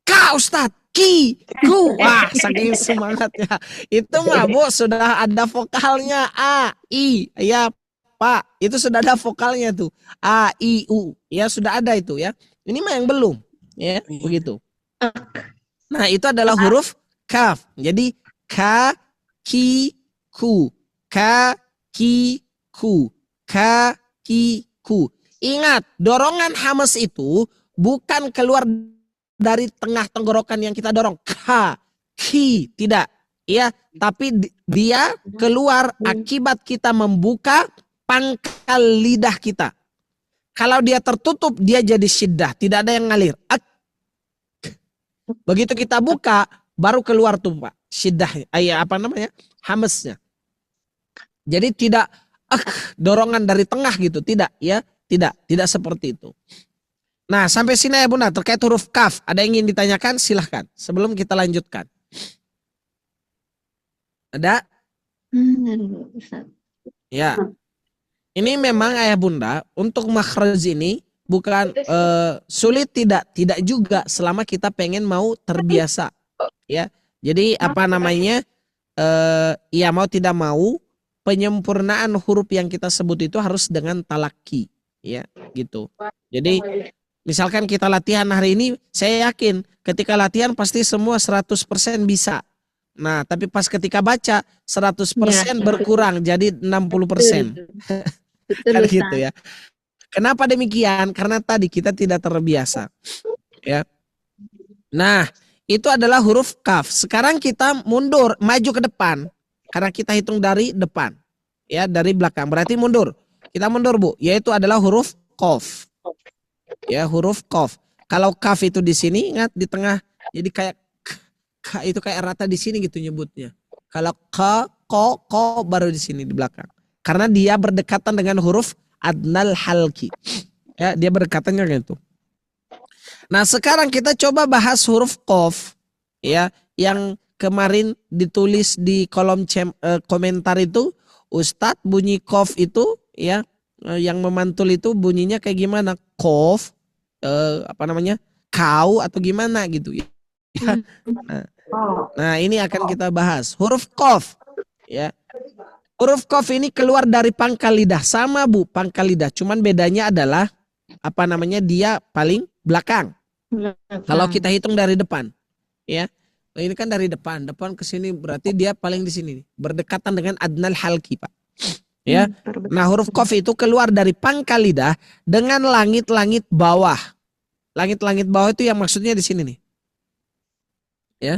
K Ustadz. Ki, ku. Wah saking semangatnya. Itu mah Bu sudah ada vokalnya a, i. Ya Pak. Itu sudah ada vokalnya tuh. A, i, u. Ya sudah ada itu ya. Ini mah yang belum. Ya begitu. Nah itu adalah huruf kaf. Jadi ka, ki, ku. Ka, ki, ku. Ka, ki, ku. Ingat, dorongan hamas itu bukan keluar dari tengah tenggorokan yang kita dorong. Ka, ki, tidak. Ya, tapi dia keluar akibat kita membuka pangkal lidah kita. Kalau dia tertutup, dia jadi syiddah. Tidak ada yang ngalir. Begitu kita buka, baru keluar tuh Pak. Syiddah, apa namanya? Hamesnya. Jadi tidak dorongan dari tengah gitu. Tidak ya. Tidak seperti itu. Nah sampai sini ya Bunda terkait huruf kaf. Ada yang ingin ditanyakan silahkan. Sebelum kita lanjutkan. Ada? Ya. Ini memang ayah Bunda untuk makhraj ini bukan sulit tidak juga selama kita pengen mau terbiasa. Ya. Jadi apa namanya? Ya mau tidak mau penyempurnaan huruf yang kita sebut itu harus dengan talaki. Ya gitu. Jadi misalkan kita latihan hari ini, saya yakin ketika latihan pasti semua 100% bisa. Nah, tapi pas ketika baca 100% berkurang jadi 60%. Kan gitu ya. Kenapa demikian? Karena tadi kita tidak terbiasa. Ya. Nah, itu adalah huruf kaf. Sekarang kita mundur, maju ke depan. Karena kita hitung dari depan. Ya, dari belakang. Berarti mundur. Kita mundur, Bu. Yaitu adalah huruf qaf. Ya, huruf qaf. Kalau kaf itu di sini, ingat di tengah. Jadi kayak k itu kayak rata di sini gitu nyebutnya. Kalau ko baru di sini di belakang. Karena dia berdekatan dengan huruf adnal halki. Ya, dia berdekatannya gitu. Nah, sekarang kita coba bahas huruf qaf. Ya, yang kemarin ditulis di kolom komentar itu, Ustadz bunyi qaf itu ya, yang memantul itu bunyinya kayak gimana? Qaf, apa namanya? Kau atau gimana gitu ya. Nah, ini akan kita bahas. Huruf qaf ya. Huruf qaf ini keluar dari pangkal lidah. Sama Bu, pangkal lidah. Cuman bedanya adalah apa namanya? Dia paling belakang. Kalau kita hitung dari depan. Ya. Nah, ini kan dari depan ke sini berarti dia paling di sini. Berdekatan dengan adnal halki, Pak. Ya. Nah, huruf qaf itu keluar dari pangkal lidah dengan langit-langit bawah. Langit-langit bawah itu yang maksudnya di sini nih. Ya.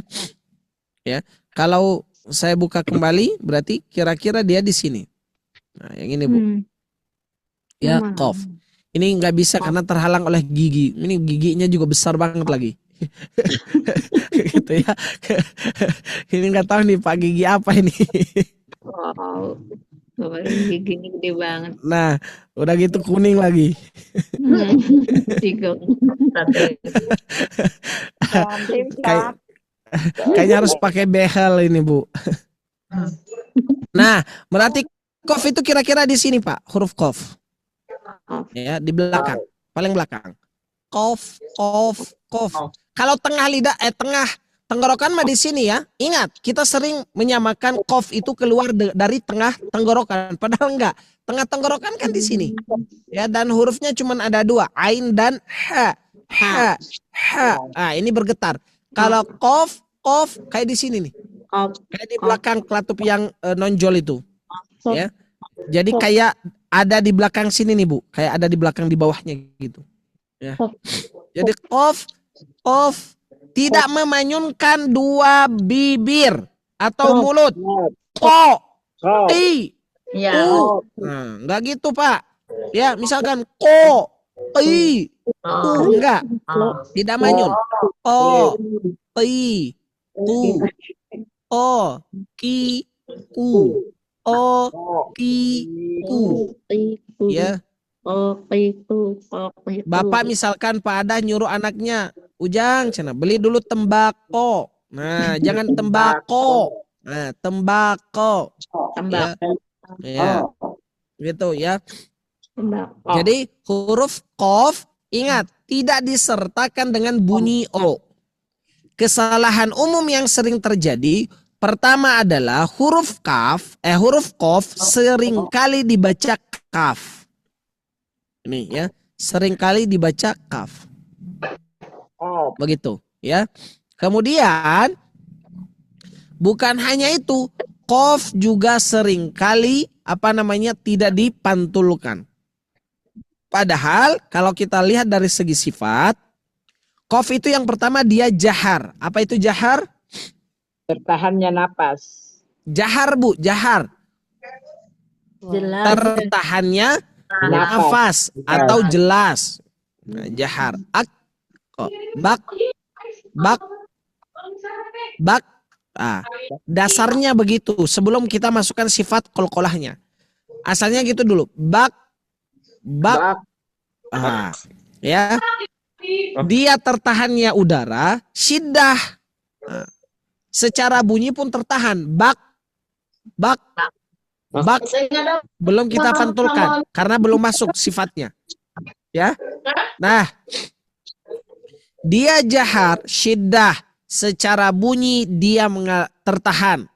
Ya. Kalau saya buka kembali berarti kira-kira dia di sini. Nah, yang ini, Bu. Ya, qaf. Ini nggak bisa karena terhalang oleh gigi. Ini giginya juga besar banget lagi. Gitu ya. Ini nggak tahu nih Pak gigi apa ini. Wow. Giginya gede banget. Nah, udah gitu kuning lagi. Tiga. Kayak kayaknya harus pakai behel ini, Bu. Nah, berarti qaf itu kira-kira di sini, Pak. Huruf qaf. Ya, di belakang, paling belakang. Qaf, qaf, qaf. Kalau tengah lidah tengah tenggorokan mah di sini ya. Ingat, kita sering menyamakan qaf itu keluar dari tengah tenggorokan, padahal enggak. Tengah tenggorokan kan di sini. Ya, dan hurufnya cuma ada 2, ain dan ha. Ha, ha. Ah, ini bergetar. Kalau qaf, qaf kayak di sini nih. Kayak di belakang kelatup yang nonjol itu. Ya. Jadi kayak ada di belakang sini nih, Bu. Kayak ada di belakang di bawahnya gitu. Ya. Jadi qaf, qaf tidak memanyunkan 2 bibir atau mulut. Ko, i, u. Nah, enggak gitu, Pak. Ya, misalkan ko, i, u, enggak. Tidak manyun. O, i, u, o, ki, ku. O, ki, ku. Ya. Bapak misalkan Pak Adah nyuruh anaknya, Ujang, cina beli dulu tembakau. Nah, jangan tembakau. Nah, tembakau. Ya. Ya. Gitu ya. Jadi huruf qaf ingat tidak disertakan dengan bunyi o. Kesalahan umum yang sering terjadi pertama adalah huruf qaf seringkali dibaca kaf. Ini ya, seringkali dibaca kaf. Begitu ya. Kemudian bukan hanya itu, qaf juga seringkali tidak dipantulkan. Padahal kalau kita lihat dari segi sifat, qaf itu yang pertama dia jahar. Apa itu jahar? Tertahannya napas. Jahar, Bu, jahar. Jelas. Tertahannya nafas atau jelas. Nah, jahar. Ak, bak, bak, bak. Ah, dasarnya begitu. Sebelum kita masukkan sifat qalqalahnya. Asalnya gitu dulu. Bak, bak. Ah, ya. Dia tertahannya udara, syiddah. Nah, secara bunyi pun tertahan. Bak, bak, bak. Belum kita pantulkan karena belum masuk sifatnya. Ya. Nah, dia jahar, syiddah. Secara bunyi dia tertahan.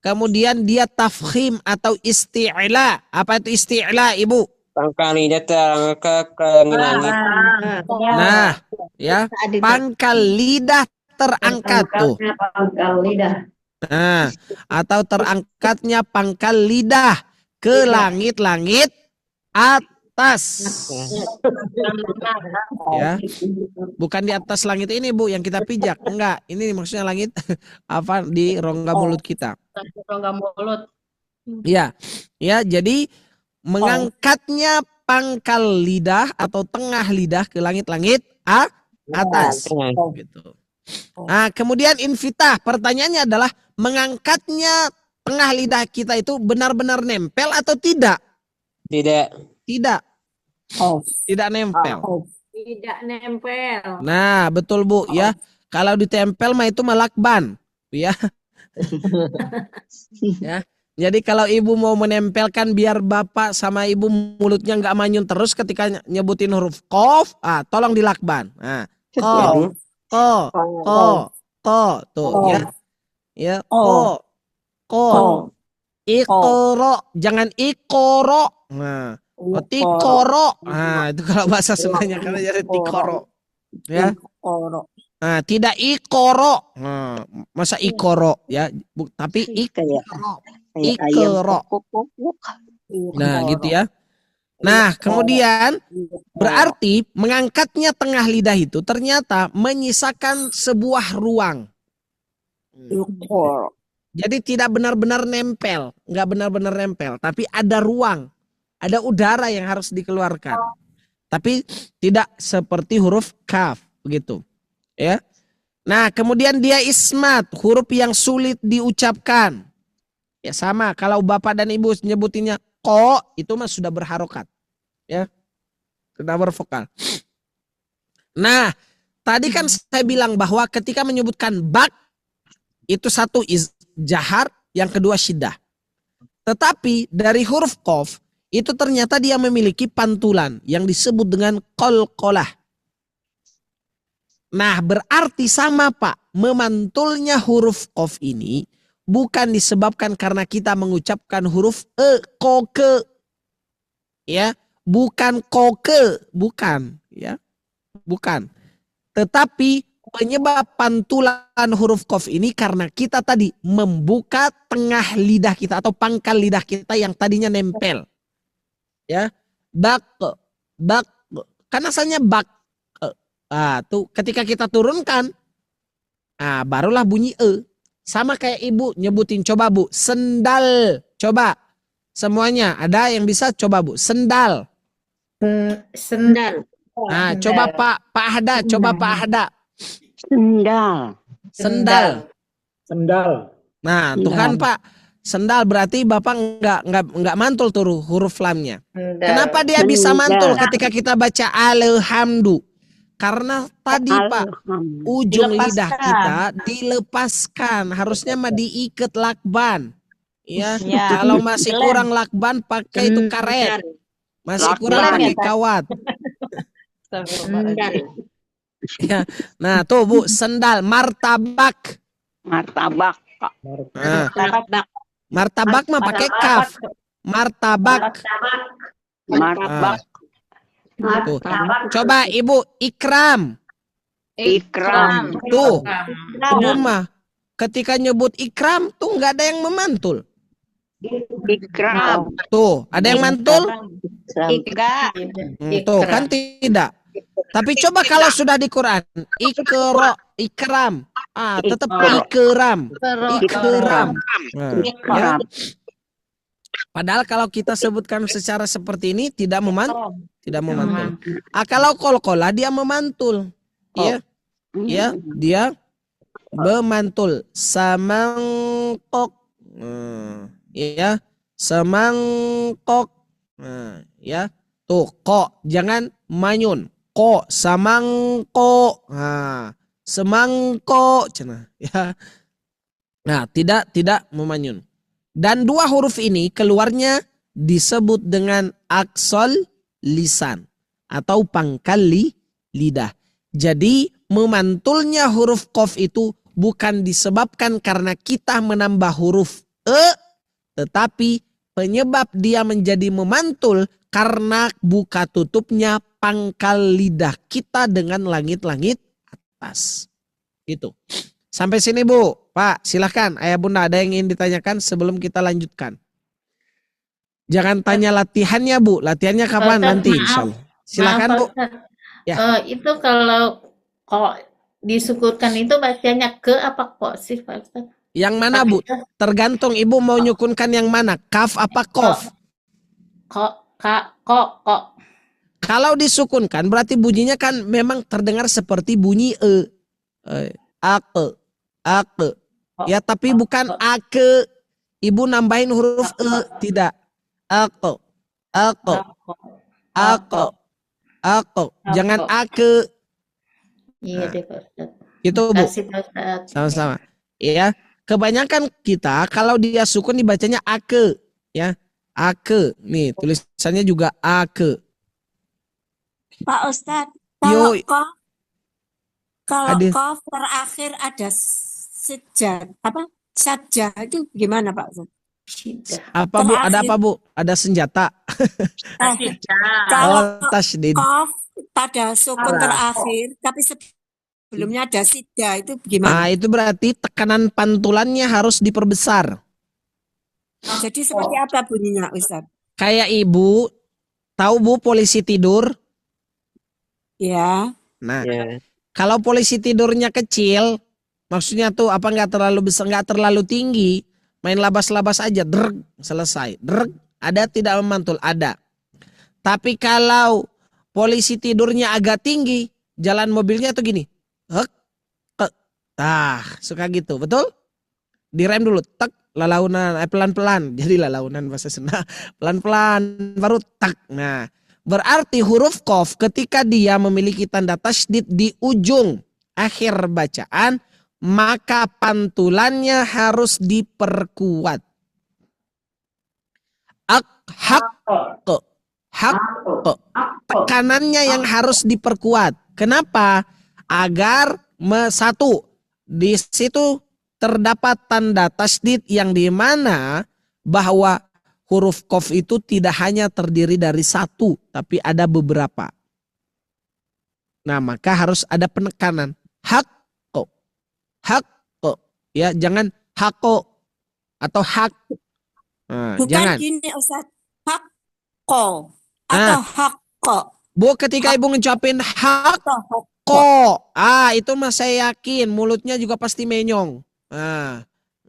Kemudian dia tafkhim atau isti'la. Apa itu isti'la, Ibu? Pangkal lidah terangkat ke langit. Nah, ya, pangkal lidah terangkat tuh. Nah, atau terangkatnya pangkal lidah ke langit-langit atas. Ya. Bukan di atas langit ini, Bu, yang kita pijak. Enggak, ini maksudnya langit apa di rongga mulut kita. Rongga mulut. Ya. Ya, jadi mengangkatnya pangkal lidah atau tengah lidah ke langit-langit atas. Gitu. Nah, kemudian infitah. Pertanyaannya adalah mengangkatnya tengah lidah kita itu benar-benar nempel atau tidak? Tidak. Tidak. Tidak nempel. Tidak nempel. Nah, betul, Bu, ya. Kalau ditempel mah itu melakban, ya. Ya. Jadi kalau ibu mau menempelkan biar bapak sama ibu mulutnya nggak manyun terus ketika nyebutin huruf qaf, tolong dilakban. Nah, qaf, ko, tuh ya. Ya, ko. Iqra, jangan iqra. Nah, tikoro. Nah, itu kalau bahasa Sundanya karena jadi tikoro. Ya. Nah, tidak ikoro. Nah, masa ikoro ya, tapi ikoro. Ikoro. Nah, gitu ya. Nah, kemudian berarti mengangkatnya tengah lidah itu ternyata menyisakan sebuah ruang. Jadi tidak benar-benar nempel, nggak benar-benar nempel, tapi ada ruang, ada udara yang harus dikeluarkan. Tapi tidak seperti huruf kaf, begitu. Ya. Nah, kemudian dia ismat, huruf yang sulit diucapkan. Ya sama, kalau bapak dan ibu nyebutinnya ko, itu mah sudah berharokat. Ya, sudah bervokal. Nah, tadi kan saya bilang bahwa ketika menyebutkan bak, itu satu jahar, yang kedua syiddah. Tetapi dari huruf qaf, itu ternyata dia memiliki pantulan yang disebut dengan qalqalah. Nah, berarti sama Pak, memantulnya huruf qaf ini bukan disebabkan karena kita mengucapkan huruf koke, ya, bukan koke, bukan, ya, bukan. Tetapi penyebab pantulan huruf qaf ini karena kita tadi membuka tengah lidah kita atau pangkal lidah kita yang tadinya nempel, ya, bak, kan asalnya bak, tuh ketika kita turunkan, barulah bunyi Sama kayak ibu nyebutin, coba bu, sendal, coba. Semuanya ada yang bisa, coba bu, sendal. Sendal. Nah, coba Pak Ahda, coba Pak Ahda. Sendal. Sendal. Sendal. Nah, tuh kan Pak, sendal berarti Bapak nggak mantul tuh huruf lamnya. Kenapa dia bisa mantul ketika kita baca alhamdu? Karena tadi Pak, ujung lidah kita dilepaskan, harusnya mah diikat lakban. Ya, kalau masih kurang lakban pakai itu karet. Masih kurang pakai kawat. Ya. Nah, tuh Bu, sendal, martabak. Martabak. Nah, martabak mah pakai kaf. Martabak. Martabak. Tuh. Coba Ibu, ikram. Ikram. Tuh, Ibu mah ketika nyebut ikram tuh nggak ada yang memantul. Ikram. Tuh, ada yang mantul? Ikra. Tuh, kan tidak. Tapi coba kalau sudah di Quran, ikram. Tetap ikram. Ikram. Nah, ya. Padahal kalau kita sebutkan secara seperti ini tidak memantul. Kalau qalqalah dia memantul. Iya. Ya, dia memantul. Samangkok. Ya, semangkok. Ya. Tuh, kok jangan manyun. Kok samangko. Semangko cenah, ya. Nah, tidak memanyun. Dan dua huruf ini keluarnya disebut dengan aksol lisan atau pangkal lidah. Jadi memantulnya huruf qaf itu bukan disebabkan karena kita menambah huruf tetapi penyebab dia menjadi memantul karena buka tutupnya pangkal lidah kita dengan langit-langit atas. Gitu. Sampai sini Bu. Pak, silahkan Ayah Bunda ada yang ingin ditanyakan sebelum kita lanjutkan. Jangan tanya latihannya Bu. Latihannya kapan? Nanti insya Allah. Silakan Bu. Ya. Itu kalau kok disukurkan itu bacanya ke apa kok sih Pak Ustaz? Yang mana Bu? Tergantung Ibu mau nyukunkan yang mana. Kaf apa kof? Kok. Kalau disukunkan berarti bunyinya kan memang terdengar seperti bunyi ake. Ya tapi bukan ake. Ibu nambahin huruf tidak. Ake. Jangan ake. Iya deh Pak Ustaz. Itu Bu. Sama-sama. Ya. Kebanyakan kita kalau dia sukun dibacanya ake. Ya. Ake. Nih tulisannya juga ake. Pak Ustadz, kalau kof terakhir ada sajah itu gimana Pak Ustadz? Apa Bu? Ada apa Bu? Ada senjata. Kalau kof pada sukun terakhir, tapi sebelumnya ada sida itu gimana? Itu berarti tekanan pantulannya harus diperbesar. Jadi seperti apa bunyinya Ustadz? Kayak ibu, tahu Bu polisi tidur? Ya. Nah, kalau polisi tidurnya kecil, maksudnya tuh apa nggak terlalu besar, nggak terlalu tinggi, main labas-labas aja, dreg, selesai. Dreg, ada tidak memantul? Ada. Tapi kalau polisi tidurnya agak tinggi, jalan mobilnya tuh gini. Hek, kek. Tah, suka gitu, betul? Direm dulu, tek, lalaunan, pelan-pelan. Jadi lalaunan bahasa Sunda, pelan-pelan, baru tek. Nah, berarti huruf qaf ketika dia memiliki tanda tasydid di ujung akhir bacaan, maka pantulannya harus diperkuat. Ak, hak, ke. Hak, ke. Tekanannya yang harus diperkuat. Kenapa? Agar satu, di situ terdapat tanda tasydid yang dimana bahwa huruf qaf itu tidak hanya terdiri dari satu, tapi ada beberapa. Nah, maka harus ada penekanan. Hakko. Hakko. Ya, jangan hako atau hak. Nah, Bukan jangan. gini Ustaz. Hakko atau hakko. Bu, ketika ibu ngucapin hakko, itu mah saya yakin mulutnya juga pasti menyong. Nah,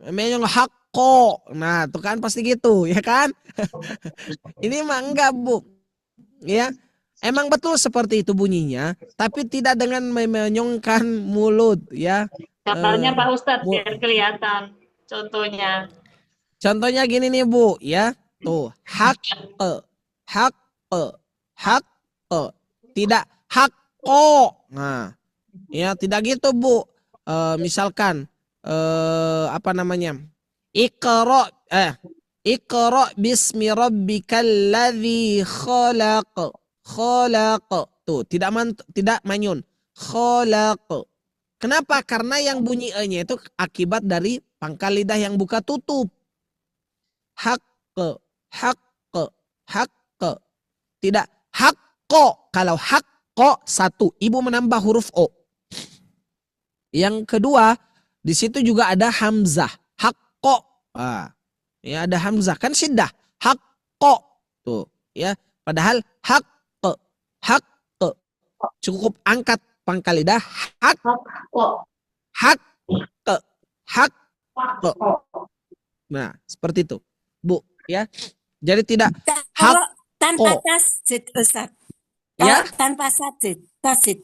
menyong hakko. Nah, tuh kan pasti gitu, ya kan? Ini mah enggak, Bu. Ya. Emang betul seperti itu bunyinya, tapi tidak dengan memenyongkan mulut, ya. Gambarnya Pak Ustadz biar kelihatan. Contohnya. Contohnya gini nih, Bu, ya. Tuh, hakke, hakke, hakke. Tidak hakko. Nah, ya tidak gitu, Bu. Misalkan apa namanya? Iqra bismi rabbikal ladzi khalaq. Khalaq. Tuh, tidak manyun. Khalaq. Kenapa? Karena yang bunyi e-nya itu akibat dari pangkal lidah yang buka tutup. Haqqe, haqqe, haqqe. Tidak haqqo. Kalau haqqo satu, ibu menambah huruf o. Yang kedua, di situ juga ada hamzah. Haqqo. Ya ada hamzah kan syiddah. Haqqo. Tuh, ya. Padahal haqqe, haqqe. Cukup angkat pangkal lidah. Haqqo. Haqqe, haqqe. Nah, seperti itu, Bu, ya. Jadi tidak Kalau tanpa tasjid Ustaz. Ya? Tanpa tasjid.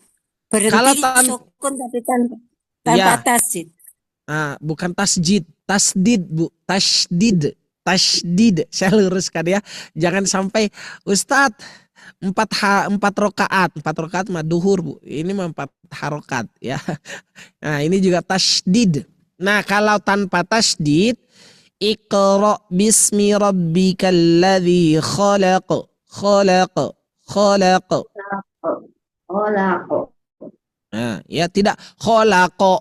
Berhenti Kalau sukun tapi tanpa tasjid. Nah, bukan tasjid, tasdid, Bu, tasdid. Saya luruskan ya. Jangan sampai Ustadz 4 rakaat mah duhur, Bu. Ini mah 4 harokat ya. Nah, ini juga tasdid. Nah, kalau tanpa tasdid, Iqra bismi rabbikal ladzi khalaq. Khalaq. Khalaq. Nah, ya tidak khalaqo.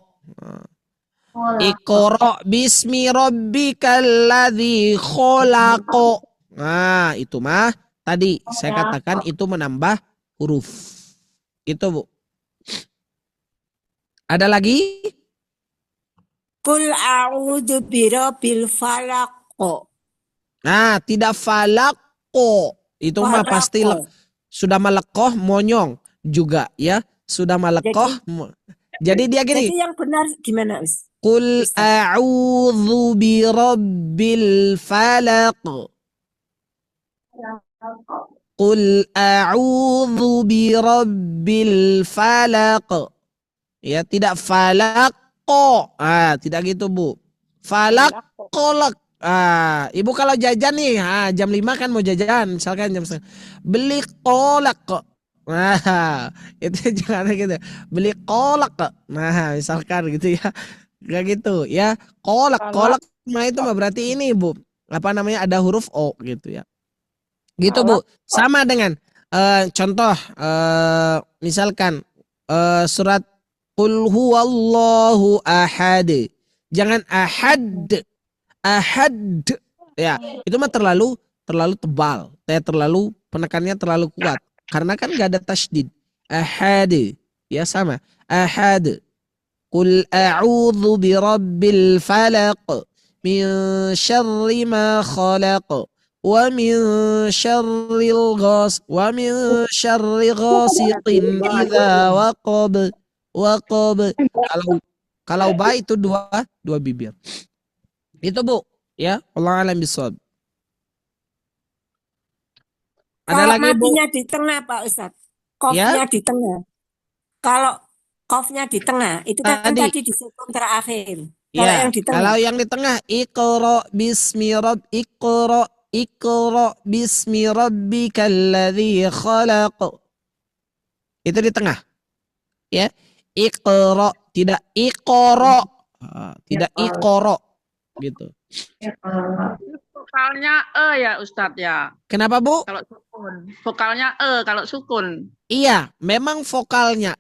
Iqra bismi rabbikal ladzi khalaqo. Nah, itu mah tadi saya katakan itu menambah huruf. Itu, Bu. Ada lagi? Qul a'udzu birabbil falaq. Nah, tidak falaqo. Itu mah pasti sudah melekoh monyong juga ya. Sudah melekoh. Jadi dia gini. Jadi yang benar gimana, Ustaz? Qul a'udzu birabbil falaq. Qul a'udzu birabbil falaq. Ya, tidak falaqo. Tidak gitu, Bu. Falaqolak. Ibu kalau jajan nih, jam 5 kan mau jajan, misalkan jam 9. Beli kolak kok. Nah, itu jangan gitu. Beli kolak kok. Nah, misalkan gitu ya. Gak gitu ya. Kolak nah itu mah berarti ini, Bu. Apa namanya? Ada huruf O gitu ya. Gitu, Bu. Sama dengan contoh misalkan surat Qul huwallahu ahad. Jangan ahad. Ahad. Ya, itu mah terlalu tebal. Terlalu penekannya terlalu kuat. Karena kan gak ada tasydid. Ahad. Ya sama. Ahad. Qul a'udzu birabbil falaq min syarri ma khalaq wa min syarril ghasiqin idza waqab. Kalau ba itu dua bibir. Itu Bu, ya. Allah alam bisawab. Ada Kalau lagi Bu? matinya di tengah Pak Ustadz, kofnya Ya, di tengah. Kalau kofnya di tengah, itu kan tadi. tadi di sekund terakhir. Kalau Ya, yang di tengah, kalau yang di tengah Iqra bismi rabbikal ladzi khalaq. Itu di tengah. Ya. Iqra, tidak Iqra. Tidak Iqra gitu. Vokalnya ya Ustadz ya. Kenapa Bu? Kalau sukun. Vokalnya kalau sukun. Iya, memang vokalnya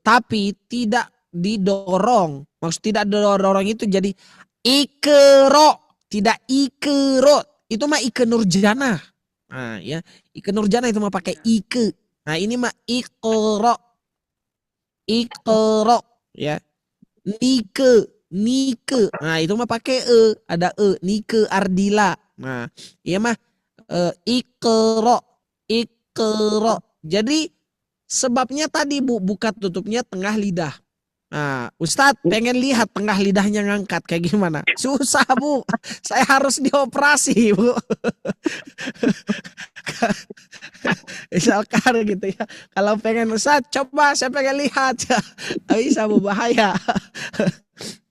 tapi tidak didorong. Maksud tidak didorong itu jadi Ikro, tidak Ikro. Itu mah Ike Nurjana. Nah, ya, Ike Nurjana itu mah pakai Ike. Nah, ini mah Ikro. Ikro, ya. Nike. Nah, itu mah pakai ada Nike Ardila. Nah, iya mah Ikro. Jadi sebabnya tadi Bu, buka tutupnya tengah lidah. Nah, Ustadz pengen lihat tengah lidahnya ngangkat kayak gimana. Susah Bu, saya harus dioperasi Bu. Misalkan gitu ya. Kalau pengen Ustadz coba saya pengen lihat ya. Nggak bisa Bu, bahaya.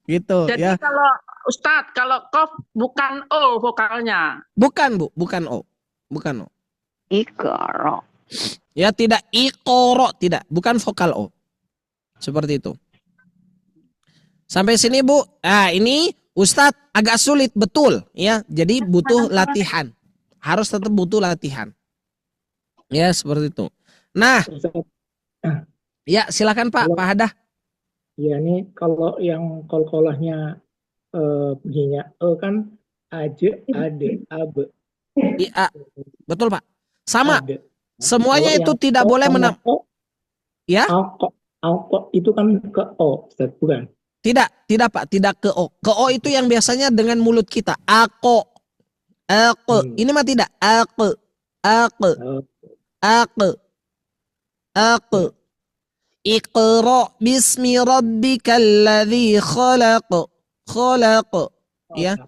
Gitu. Jadi ya. kalau Ustadz, kalau kof bukan O vokalnya. Bukan Bu, bukan O. Bukan O. Ikro. Ya tidak Ikoro, tidak. Bukan vokal O. Seperti itu. Sampai sini Bu. Nah ini Ustadz agak sulit betul ya. Jadi butuh latihan. Harus tetap butuh latihan. Ya seperti itu. Nah. Ya silakan Pak Hadah. Ya ini kalau yang kol-kolahnya bunyinya kan aje, ade, abe. Iya. Betul Pak. Sama. Ade. Semuanya Kalau itu yang tidak o boleh sama o, ya. Alko itu kan ke O, Ustaz, bukan? Tidak Pak, tidak ke O. Ke O itu yang biasanya dengan mulut kita. Ako. Ini mah tidak. Ako. Iqra bismi rabbikal ladzi khalaq. Ya.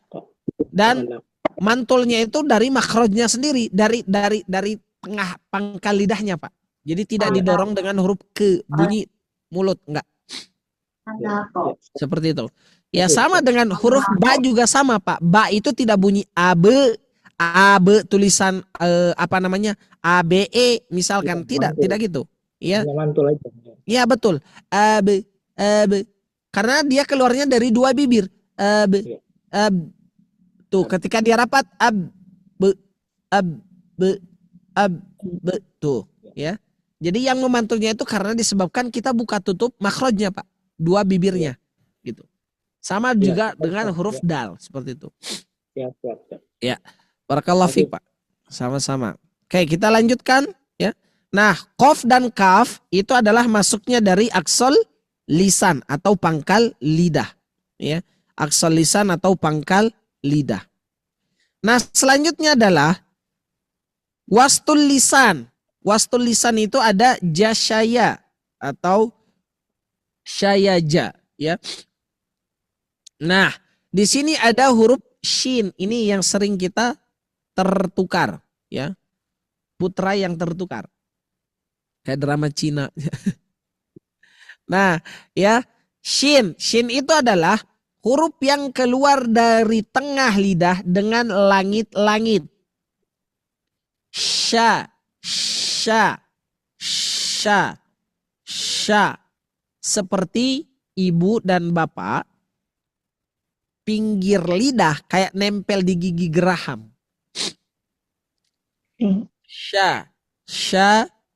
Dan mantulnya itu dari makhrajnya sendiri, dari tengah pangkal lidahnya, Pak. Jadi tidak didorong dengan huruf ke, bunyi mulut, enggak. Seperti itu. Ya sama dengan huruf ba juga sama, Pak. Ba itu tidak bunyi abe tulisan apa namanya? ABE misalkan, tidak gitu. Iya. Mantul aja. Iya betul. Abe. Karena dia keluarnya dari dua bibir. Abe. Tuh ketika dia rapat tuh ya. Jadi yang memantulnya itu karena disebabkan kita buka tutup makhrajnya, Pak. Dua bibirnya gitu. Sama juga dengan huruf dal seperti itu. Ya. Barakallahu fiik, Pak. Sama-sama. Oke, kita lanjutkan ya. Nah, qaf dan kaf itu adalah masuknya dari aksol lisan atau pangkal lidah ya. Aksol lisan atau pangkal lidah. Nah, selanjutnya adalah wastul lisan. Wastul lisan itu ada jasyaya atau syayaja ya. Nah, di sini ada huruf shin. Ini yang sering kita tertukar ya. Putra yang tertukar. Kayak drama Cina. Nah, ya, shin. Shin itu adalah huruf yang keluar dari tengah lidah dengan langit-langit. Sya. Seperti ibu dan bapak, pinggir lidah kayak nempel di gigi geraham. Sya,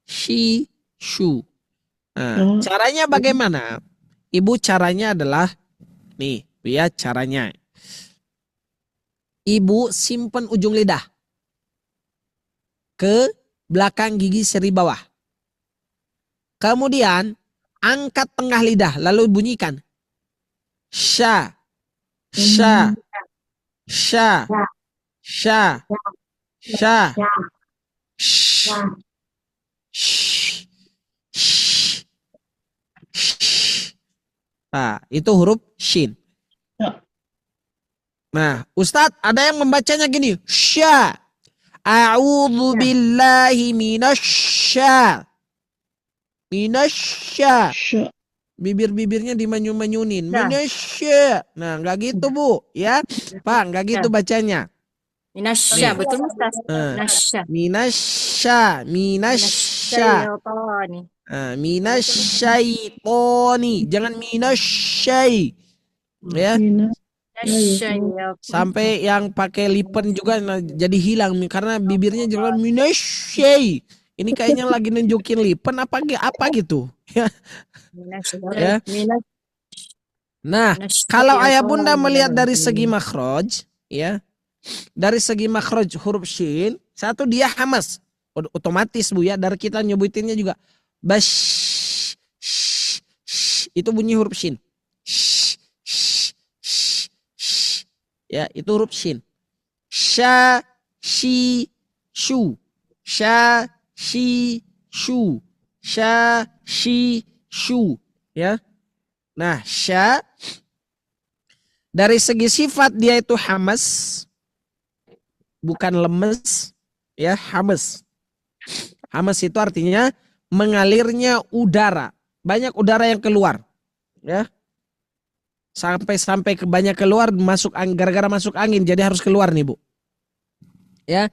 shi, shu. Nah, caranya bagaimana? Ibu caranya adalah nih, ya caranya. Ibu simpen ujung lidah ke belakang gigi seri bawah. Kemudian angkat tengah lidah lalu bunyikan sya. Sya. Sh. Sh. Sh. Sh. Nah, itu huruf shin. Nah, Ustadz, ada yang membacanya gini. Sya. A'udzu billahi minasya. Minasya. Bibir-bibirnya dimanyun-manyunin. Minasya. Nah, enggak gitu, Bu. Ya. Pak, enggak gitu bacanya. Minasya, Nih. betul Ustaz. Minasya. Minasya. Minasya. Minasyaitonir. Nah, minasyaitoni. Jangan minasyai. Ya. Sampai yang pakai lipen juga jadi hilang karena bibirnya jalan minasyai. Ini kayaknya lagi nunjukin lipen apa gitu. Ya. Ya. Nah, kalau ayah bunda melihat dari segi makhraj, ya. Dari segi makhraj huruf shin, satu dia hamas. Otomatis Bu ya, dari kita nyebutinnya juga bash. Itu bunyi huruf shin. Ya, itu huruf shin. Sha, shi, shu. Sha, shi, shu. Sha, shi, shu. Ya. Nah, sya dari segi sifat dia itu hamas. Bukan lemes, ya, hamas. Hamas itu artinya mengalirnya udara. Banyak udara yang keluar. Ya. Sampai banyak keluar masuk gara-gara masuk angin jadi harus keluar nih Bu. Ya.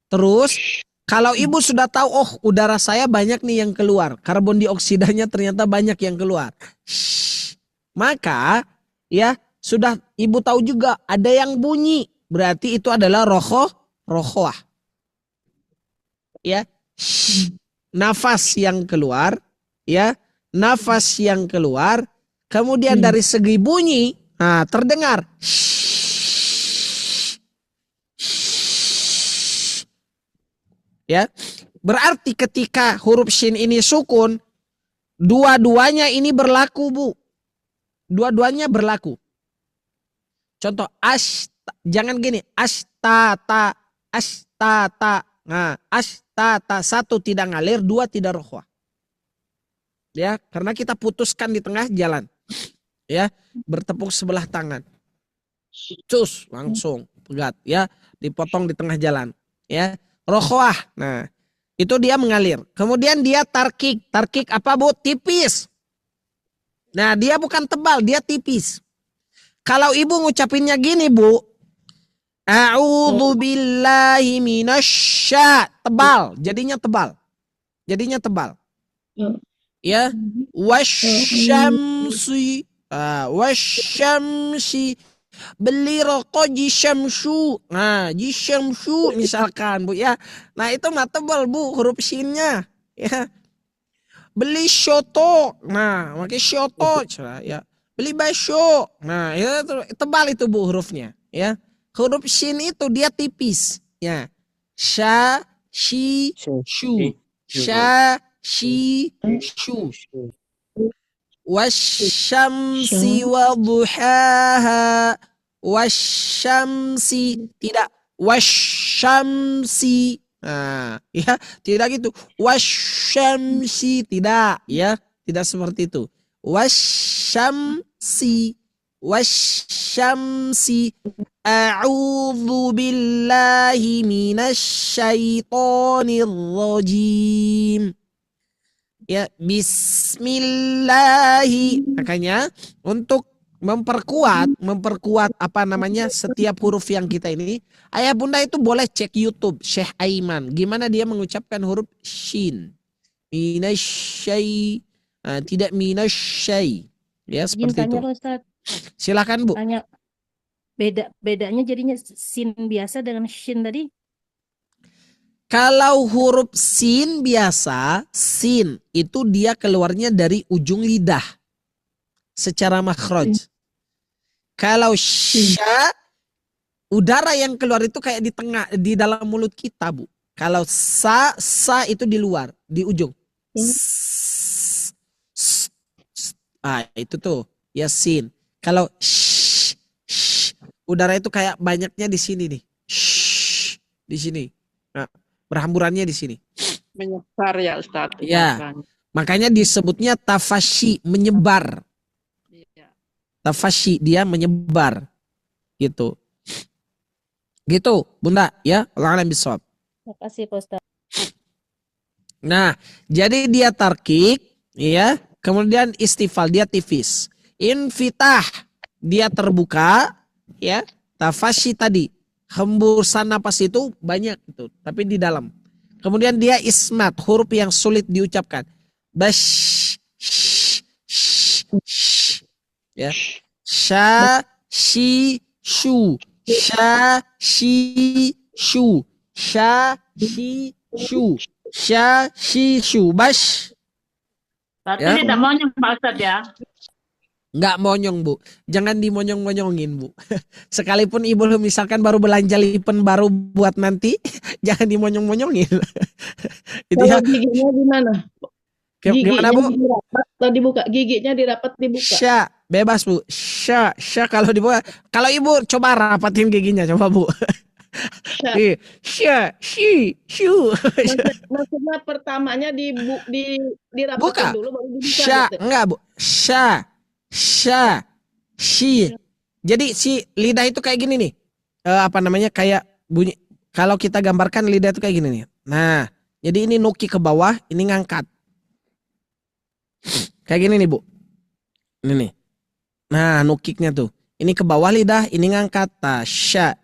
Terus kalau ibu sudah tahu oh udara saya banyak nih yang keluar, karbon dioksidanya ternyata banyak yang keluar. Maka ya sudah ibu tahu juga ada yang bunyi, berarti itu adalah rohoah. Ya. Nafas yang keluar, ya. Nafas yang keluar, kemudian dari segi bunyi, nah terdengar. Ya, berarti ketika huruf shin ini sukun, dua-duanya ini berlaku Bu. Dua-duanya berlaku. Contoh jangan gini, astata. Nah, astata, satu tidak ngalir, dua tidak rohwah. Ya, karena kita putuskan di tengah jalan. Ya, bertepuk sebelah tangan. Cus, langsung pegat ya, dipotong di tengah jalan. Ya, rohwah. Nah, itu dia mengalir. Kemudian dia tarkik. Tarkik apa Bu? Tipis. Nah, dia bukan tebal, dia tipis. Kalau ibu ngucapinnya gini Bu, a'udzu billahi minasya, tebal, jadinya tebal. Jadinya tebal. Ya, wasyamsi, wasyamsi, beli rokok jisyamsu. Nah, jisyamsu misalkan Bu ya. Nah, itu mah tebal Bu huruf shinnya. Ya. Beli shoto. Nah, pakai shoto ya. Beli bakso. Nah, ya tebal itu Bu hurufnya, ya. Huruf shin itu dia tipis, ya. Sha, shi, shu. Sha, shi, shu. Wasyamsi wa duhaha. Wasyamsi, tidak wasyamsi. Nah, ya, tidak gitu. Wasyamsi, tidak, ya. Tidak seperti itu. Wasyamsi. Wasyamsi. A'udzu billahi minasyaitonir rajim. Ya, bismillahi. Makanya untuk memperkuat apa namanya setiap huruf yang kita ini, ayah bunda itu boleh cek YouTube Syekh Aiman gimana dia mengucapkan huruf shin. Minasyai, tidak minasyai. Ya, seperti itu. Silakan Bu. Tanya. Bedanya jadinya sin biasa dengan shin tadi? Kalau huruf sin biasa, sin itu dia keluarnya dari ujung lidah secara makhraj. Kalau sya, udara yang keluar itu kayak di tengah, di dalam mulut kita Bu. Kalau sa itu di luar, di ujung. Itu tuh ya sin. Kalau udara itu kayak banyaknya di sini nih. Shhh, di sini. Nah, berhamburannya di sini. Menyebar ya Ustadz. Ya, makanya disebutnya tafashi, menyebar. Tafashi, dia menyebar. Gitu. Gitu, Bunda, ya. Allah alam bisawab. Makasih Pak Ustaz. Nah, jadi dia tarkik, ya. Kemudian istifal, dia tipis. Infitah, dia terbuka, ya. Tafashi tadi, hembusan napas itu banyak itu, tapi di dalam. Kemudian dia ismat, huruf yang sulit diucapkan. Bash, sh, sh, sh. Ya. Sha, shi, shu. Sha, shi, shu. Sha, shi, shu. Sha, shi, shu. Bash. Tapi Ya. tidak monyong Pak Ustadz ya. Nggak monyong, Bu. Jangan dimonyong-monyongin, Bu. Sekalipun ibu misalkan baru belanja lipen baru buat nanti, jangan dimonyong-monyongin. Itu ya. Kalau giginya di mana? Gimana, Bu? Dirapat atau dibuka? Giginya dirapat dibuka. Sya, bebas, Bu. Sya kalau dibuka. Kalau ibu coba rapatin giginya, coba, Bu. Sya, shi, shu. Maksudnya pertamanya dirapatin Buka. dulu baru dibuka. Sya, gitu. enggak, Bu. Sya, shi. Jadi si lidah itu kayak gini nih. Apa namanya? Kayak bunyi. Kalau kita gambarkan lidah itu kayak gini nih. Nah, jadi ini nuki ke bawah, ini ngangkat. Kayak gini nih, Bu. Ini nih. Nah, nukiknya tuh. Ini ke bawah lidah, ini ngangkat. Sya.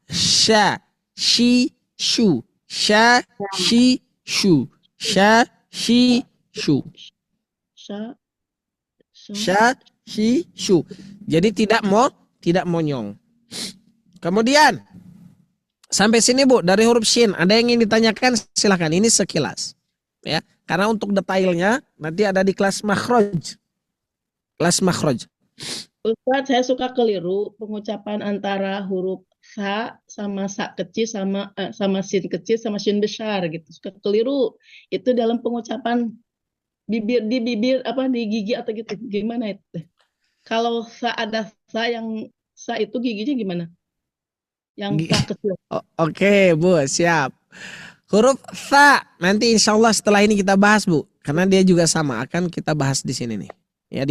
Sya, shi, shu. Sya, shi, shu. Sya, shi, shu. Sya, shi, shu. Jadi tidak monyong. Kemudian sampai sini, Bu, dari huruf shin ada yang ingin ditanyakan, silakan. Ini sekilas. Ya, karena untuk detailnya nanti ada di kelas makhraj. Kelas makhraj. Ustadz, saya suka keliru pengucapan antara huruf sa sama sa kecil sama sin kecil sama sin besar gitu. Suka keliru. Itu dalam pengucapan bibir apa di gigi atau gitu. Gimana itu? Kalau sa ada sa yang sa itu giginya gimana? Yang sa kecil. Oke, Bu, siap. Huruf sa nanti insya Allah setelah ini kita bahas, Bu, karena dia juga sama akan kita bahas di sini nih. Ya,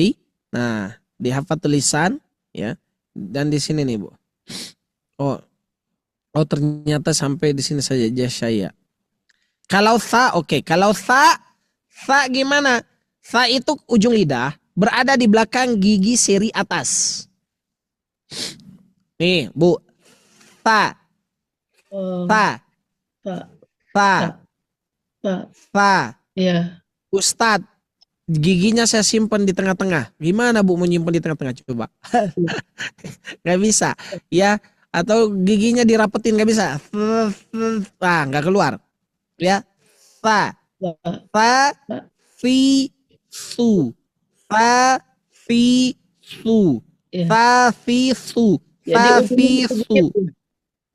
di hafal tulisan, ya, dan di sini nih, Bu. Oh ternyata sampai di sini saja saya. Kalau sa, oke. Kalau sa gimana? Sa itu ujung lidah berada di belakang gigi seri atas. Nih, Bu. Sa. Iya. Ustadz, giginya saya simpan di tengah-tengah. Gimana, Bu, mau nyimpan di tengah-tengah? Coba. Gak bisa. Ya, atau giginya dirapetin, gak bisa. Nggak keluar. Ya. Fi, su.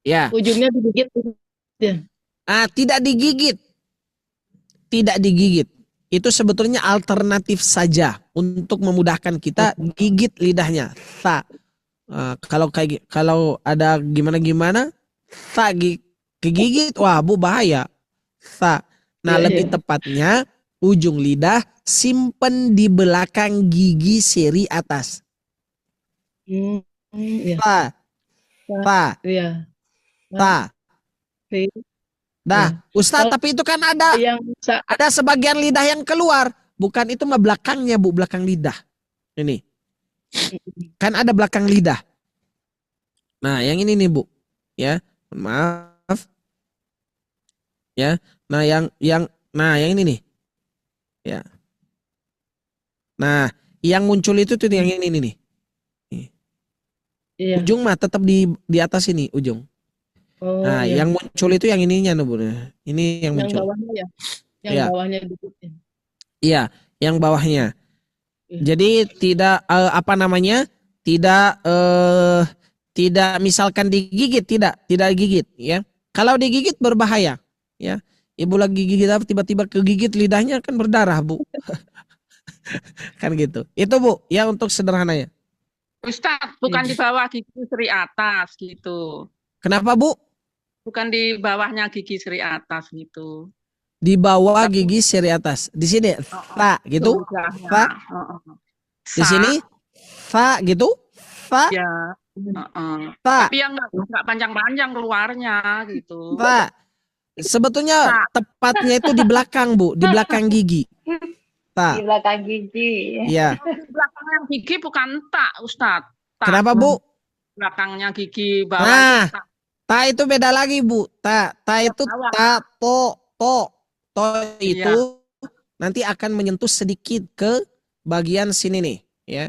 Ya. Ujungnya digigit. Ya. Tidak digigit. Tidak digigit. Itu sebetulnya alternatif saja untuk memudahkan kita gigit lidahnya. Kalau ada gimana kegigit, wah, Bu, bahaya. Nah, lebih tepatnya ujung lidah simpen di belakang gigi seri atas. Ustadz, tapi itu kan ada sebagian lidah yang keluar. Bukan, itu mah belakangnya, Bu, belakang lidah. Ini. Kan ada belakang lidah. Nah, yang ini nih, Bu. Ya, maaf. Ya. Nah, yang ini nih. Ya. Nah, yang muncul itu tuh yang ini nih. Iya. Ujung mah tetap di atas ini, ujung. Nah, Iya. yang muncul itu yang ininya, Bu. Ini yang muncul. Bawahnya ya. Yang Iya. bawahnya dikit. Iya, yang bawahnya. Jadi tidak tidak misalkan digigit, tidak digigit, ya. Kalau digigit berbahaya, ya. Ibu lagi gigit apa tiba-tiba kegigit lidahnya kan berdarah, Bu. Kan gitu. Itu, Bu, ya, untuk sederhananya. Ustadz, bukan di bawah gigi seri atas gitu. Kenapa Bu? Bukan di bawahnya gigi seri atas gitu. Di bawah Tapi gigi seri atas. Di sini fa gitu. sebelahnya. Fa. Di sini fa gitu. Fa. Ya. Fa. Tapi yang nggak panjang-panjang keluarnya gitu. Fa. Sebetulnya tepatnya itu di belakang Bu, di belakang gigi. Ta. Di belakang gigi. Iya. Belakangnya gigi bukan tak, Ustadz. Tak. Kenapa Bu? Belakangnya gigi bawah. Nah, itu tak. ta itu beda lagi Bu. Ta itu ta, to itu nanti akan menyentuh sedikit ke bagian sini nih, ya.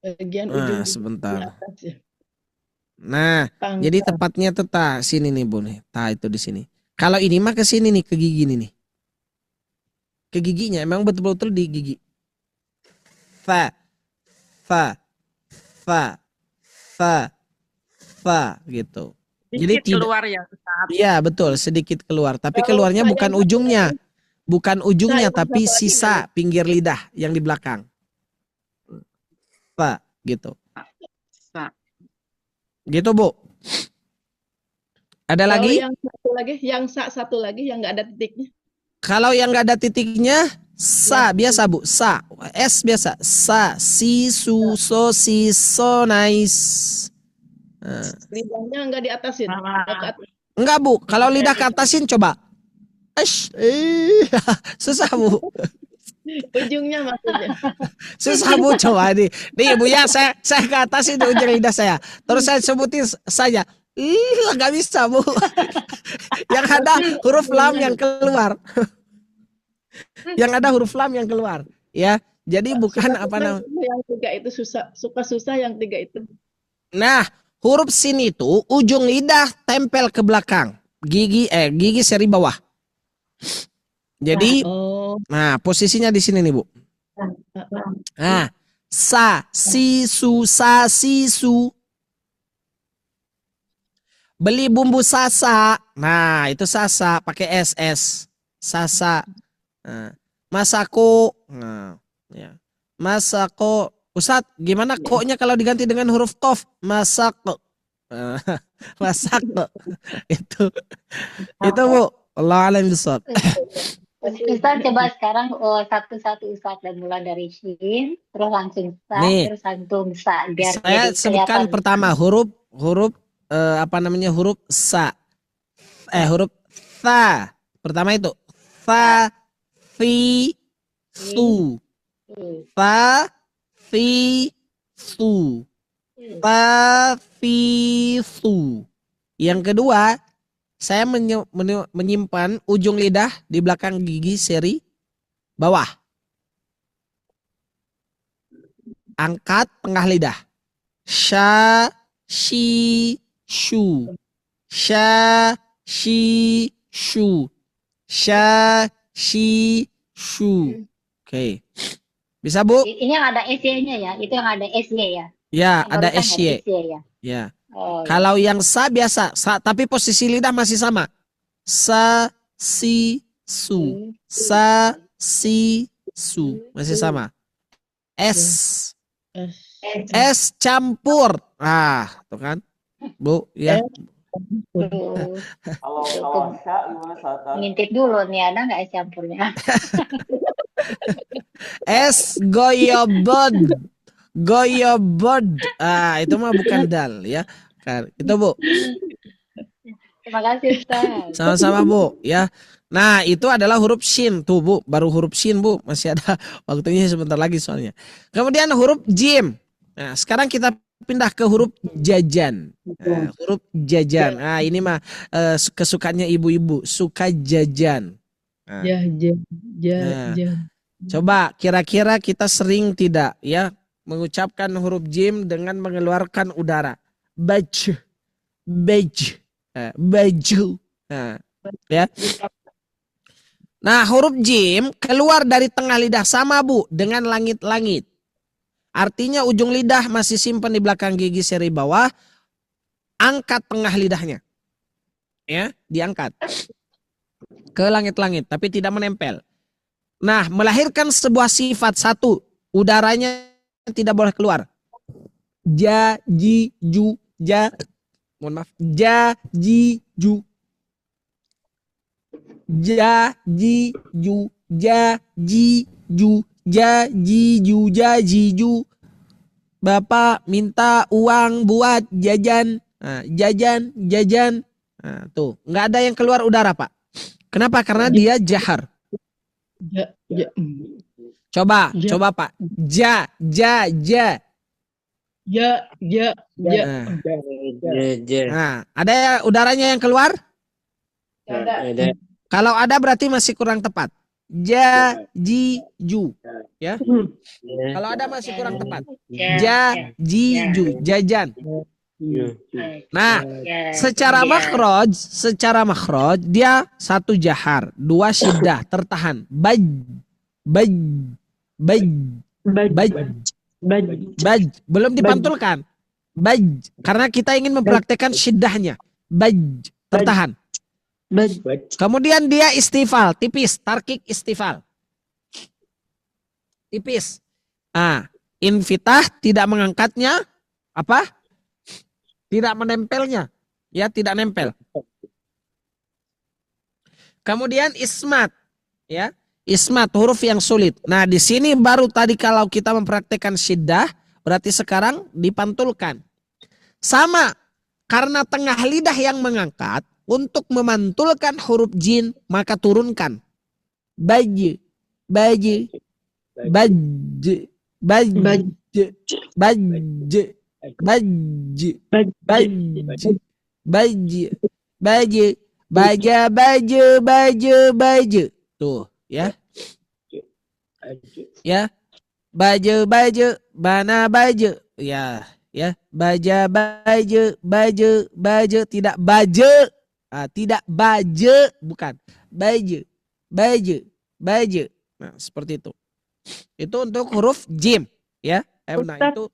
Bagian Nah, ujung sebentar. di atas ya. Nah, Pangkal. jadi tepatnya tuh ta sini nih Bu nih. Ta itu di sini. Kalau ini mah ke sini nih, ke gigi nih. Ke giginya emang betul-betul di gigi. Fa gitu. Jadi Sedikit keluar ya, Ustadz. Iya betul, sedikit keluar. Tapi keluarnya bukan ujungnya, tapi sisa pinggir lidah yang di belakang. Fa gitu. Gitu Bu. Ada Kalau lagi? yang satu lagi yang nggak ada titiknya. Kalau yang nggak ada titiknya, sa biasa Bu, sa, s biasa, sa, si, su, so, si, so, nice. Nah. Lidahnya nggak diatasin. Enggak Bu, kalau lidah ke atasin coba. Susah Bu. Ujungnya maksudnya. Susah Bu, coba nih. Nih Bu ya, saya ke atasin di ujung lidah saya. Terus saya sebutin saja. Nggak bisa Bu. Yang ada huruf lam yang keluar. Yang ada huruf lam yang keluar. Ya, jadi bukan apa namanya. Yang tiga itu susah yang tiga itu. Nah, huruf sin itu ujung lidah tempel ke belakang. Gigi seri bawah. Jadi, nah posisinya di sini nih Bu. Nah, sa, si, su. Beli bumbu sasa. Nah, itu sasa pakai SS. Sasa. Nah, masako. Nah, ya. Masako. Ustadz, gimana koknya kalau diganti dengan huruf kof? Masako. Masako. Itu Bu. Allah alam bisawab. Ustaz coba sekarang satu-satu Ustaz dan mulai dari shin, terus langsung sa, Nih, terus langsung sa. Biar saya jadi sebutkan kelihatan. pertama huruf huruf sa. Huruf fa. Pertama itu fa, fi, su. Fa, fi, su. Fa, fi, su. Yang kedua, saya menyimpan ujung lidah di belakang gigi seri bawah. Angkat tengah lidah. Sha, shi, shu. Sha, shi, shu. Sha, shi, shu. Oke. Bisa Bu? Ini yang ada SY-nya ya, itu yang ada SY ya. Ya, Yang ada barusan SY. ya. Ya. Oh, Kalau yang sa biasa, tapi posisi lidah masih sama. Sa, si, su. Sa, si, su. Masih sama. S. S campur. Ah, tuh kan. Bu, ya. Kalau ngintip dulu nih, ada nggak campurnya? S goyobod. Goyobod. Ah, itu mah bukan dal ya. Kan, itu Bu. Terima kasih Ustaz. Sama-sama Bu, ya. Nah, itu adalah huruf shin tuh Bu, baru huruf shin Bu, masih ada waktunya sebentar lagi soalnya. Kemudian huruf jim. Nah, sekarang kita pindah ke huruf jajan. Nah, huruf jajan. Nah, ini mah kesukaannya ibu-ibu, suka jajan. Nah. Coba kira-kira kita sering tidak ya mengucapkan huruf jim dengan mengeluarkan udara. Baju. Baju. Nah, ya. Nah, huruf jim keluar dari tengah lidah sama Bu dengan langit-langit. Artinya ujung lidah masih simpan di belakang gigi seri bawah. Angkat tengah lidahnya. Ya, diangkat. Ke langit-langit tapi tidak menempel. Nah, melahirkan sebuah sifat satu. Udaranya tidak boleh keluar. Ja, ji, ju, ja. Mohon maaf. Ja, ji, ju. Ja, ji, ju. Ja, ji, ju. Ja, ji, ju, ja, ji, ju. Bapak minta uang buat jajan. Nah, jajan. Nah, tuh, nggak ada yang keluar udara, Pak. Kenapa? Karena dia jahar. Coba Pak. Ja. Nah, ada udaranya yang keluar? Ada. Kalau ada berarti masih kurang tepat. Ja, ji, ju. Ya. Kalau ada masih kurang tepat. Ja, ji, ju. Jajan. Nah, secara makhraj dia satu jahar, dua syiddah tertahan. Baj. Belum dipantulkan. Baj. Karena kita ingin mempraktekkan syiddahnya. Baj. Tertahan. Kemudian dia istifal, tipis, tarkik istifal. Tipis. Infitah tidak mengangkatnya, apa? Tidak menempelnya. Ya, tidak nempel. Kemudian ismat, ya. Ismat, huruf yang sulit. Nah, di sini baru tadi kalau kita mempraktekkan syiddah, berarti sekarang dipantulkan. Sama, karena tengah lidah yang mengangkat, untuk memantulkan huruf jin, maka turunkan. Baj. Tuh, ya. Ya. Baju, bana baju. Ya. Baju, tidak baju. Tidak baju, bukan. Baju. Nah, seperti itu. Itu untuk huruf jim, ya. Nah, itu.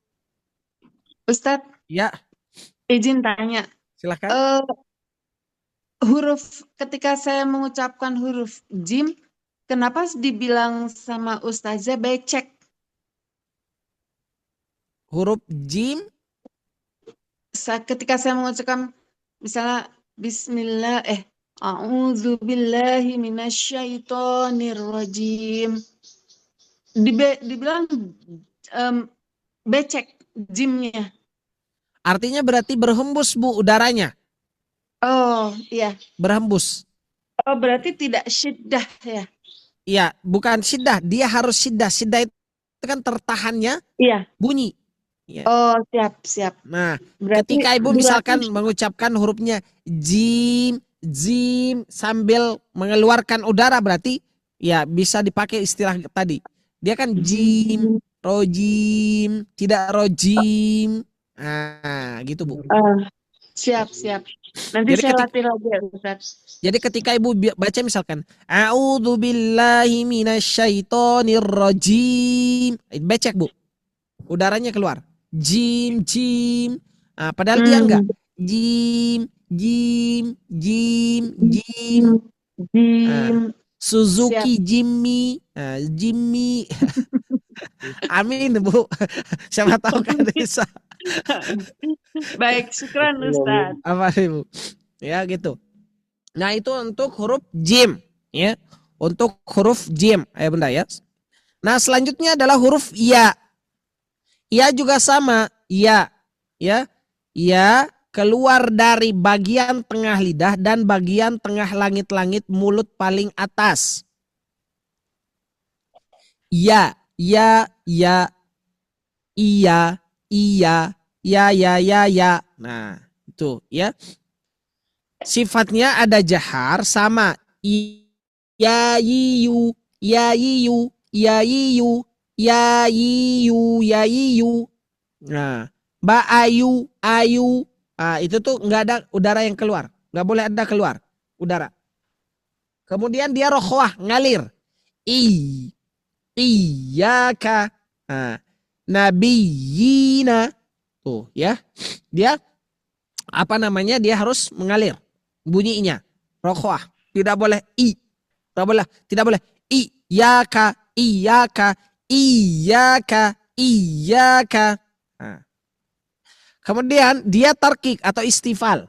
Ustadz. Ya. Izin tanya. Silahkan. Huruf ketika saya mengucapkan huruf jim, kenapa dibilang sama Ustazah becek? Huruf jim? Ketika saya mengucapkan misalnya Bismillah, A'udzubillahi minasyaitonirrajim. Dibilang becek jimnya. Artinya berarti berhembus, Bu, udaranya. Oh, iya. Berhembus. Oh, berarti tidak syiddah ya? Iya, bukan syiddah. Dia harus syiddah. Syiddah itu kan tertahannya bunyi. Ya. Oh, siap. Nah, berarti, ketika Ibu misalkan mengucapkan hurufnya jim sambil mengeluarkan udara, berarti ya bisa dipakai istilah tadi. Dia kan jim, rojim, tidak rojim. Nah, gitu, Bu. Siap. Nanti Jadi saya latih lagi ya, Ustaz. Jadi ketika Ibu baca misalkan A'udzubillahi minasyaitonirrajim, becek, Bu. Udaranya keluar. Jim. Padahal dia enggak. Jim. Suzuki, Jimmy. Jimmy. Amin, Bu. Siapa tahu kan bisa. Baik, syukran Ustaz. Apa Ibu? Ya gitu. Nah, itu untuk huruf jim, ya. Untuk huruf jim, Bunda ya. Nah, selanjutnya adalah huruf ya. Ya juga sama, ya. Ya keluar dari bagian tengah lidah dan bagian tengah langit-langit mulut paling atas. Ya. Iya. Nah, itu ya. Sifatnya ada jahar sama ya yiyu. Nah, ba ayu. Itu tuh nggak ada udara yang keluar, nggak boleh ada keluar udara. Kemudian dia rokhwah, ngalir. Iyaka. Nabiyina. Tuh ya. Dia dia harus mengalir bunyinya. Rokhwah. Tidak boleh Tidak boleh. Iyaka. iyyaka. Nah. Kemudian dia tarkik atau istifal.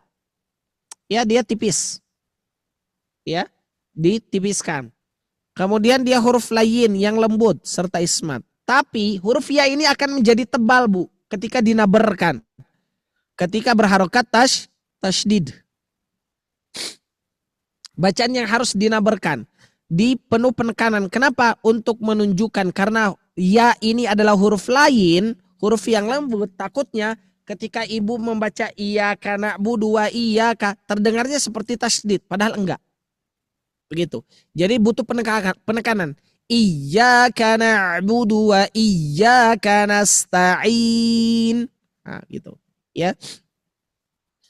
Ya, dia tipis. Ya, ditipiskan. Kemudian dia huruf lain yang lembut serta ismat. Tapi huruf ya ini akan menjadi tebal, Bu, ketika dinaberkan. Ketika berharokat tasydid. Bacaan yang harus dinaberkan di penuh penekanan. Kenapa? Untuk menunjukkan karena ya ini adalah huruf lain, huruf yang lembut. Takutnya ketika ibu membaca iyyaka na'budu wa iyyaka terdengarnya seperti tasydid, padahal enggak. Begitu. Jadi butuh penekanan. Iyyaka na'budu wa iyyaka nasta'in. Nah, gitu. Ya.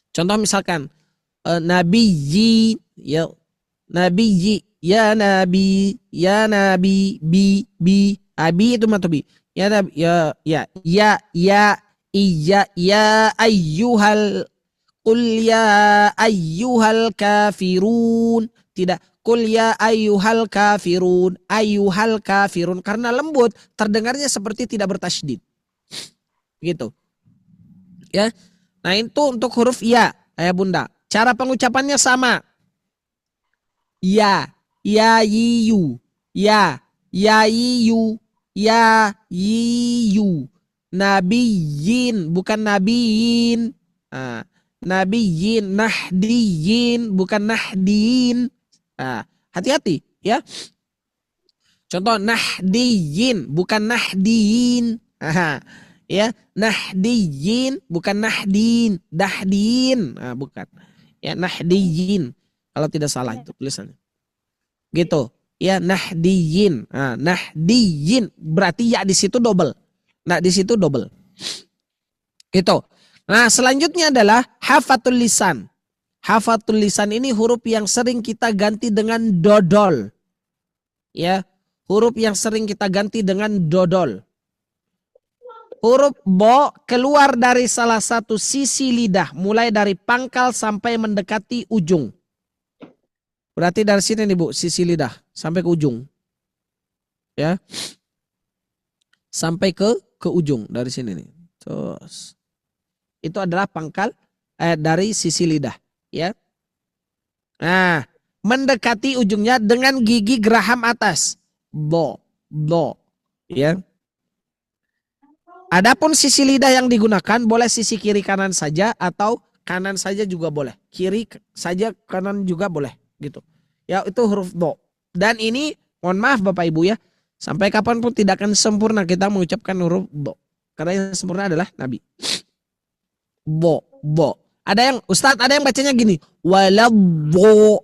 Contoh misalkan nabiyyi, ya nabiyyi, ya nabi, bi, abi itu matobi. Ya nabi, ya ayyuhal, qul ya ayyuhal kafirun. Tidak, qul ya ayyuhal kafirun, karena lembut terdengarnya seperti tidak bertasydid. Gitu. Ya. Nah, itu untuk huruf ya, ayah bunda. Cara pengucapannya sama. Ya, yiyu, ya, yiyu, ya, yiyu. Nabiyin, bukan nabiyin. Nabiyin, nahdiyin, bukan nahdin. Hati-hati ya. Contoh nahdiyin, bukan nahdin. Ya, nahdiyin bukan nahdin, dahdin, bukan. Ya, nahdiyin kalau tidak salah itu tulisannya. Gitu. Ya, nahdiyin. Nahdiyin berarti ya di situ double. Nah, di situ double. Gitu. Nah, selanjutnya adalah hafatul lisan. Hafatul lisan ini huruf yang sering kita ganti dengan dodol. Ya, huruf yang sering kita ganti dengan dodol. Huruf bo keluar dari salah satu sisi lidah, mulai dari pangkal sampai mendekati ujung. Berarti dari sini nih Bu, sisi lidah sampai ke ujung. Ya. Sampai ke ujung dari sini nih. Terus itu adalah pangkal dari sisi lidah, ya. Nah, mendekati ujungnya dengan gigi geraham atas. Bo, ya. Adapun sisi lidah yang digunakan boleh sisi kiri kanan saja atau kanan saja juga boleh. Kiri saja, kanan juga boleh gitu. Ya, itu huruf do. Dan ini mohon maaf Bapak Ibu ya, sampai kapanpun tidak akan sempurna kita mengucapkan huruf do. Karena yang sempurna adalah Nabi. Bo. Ada yang Ustadz, ada yang bacanya gini. Walabbo.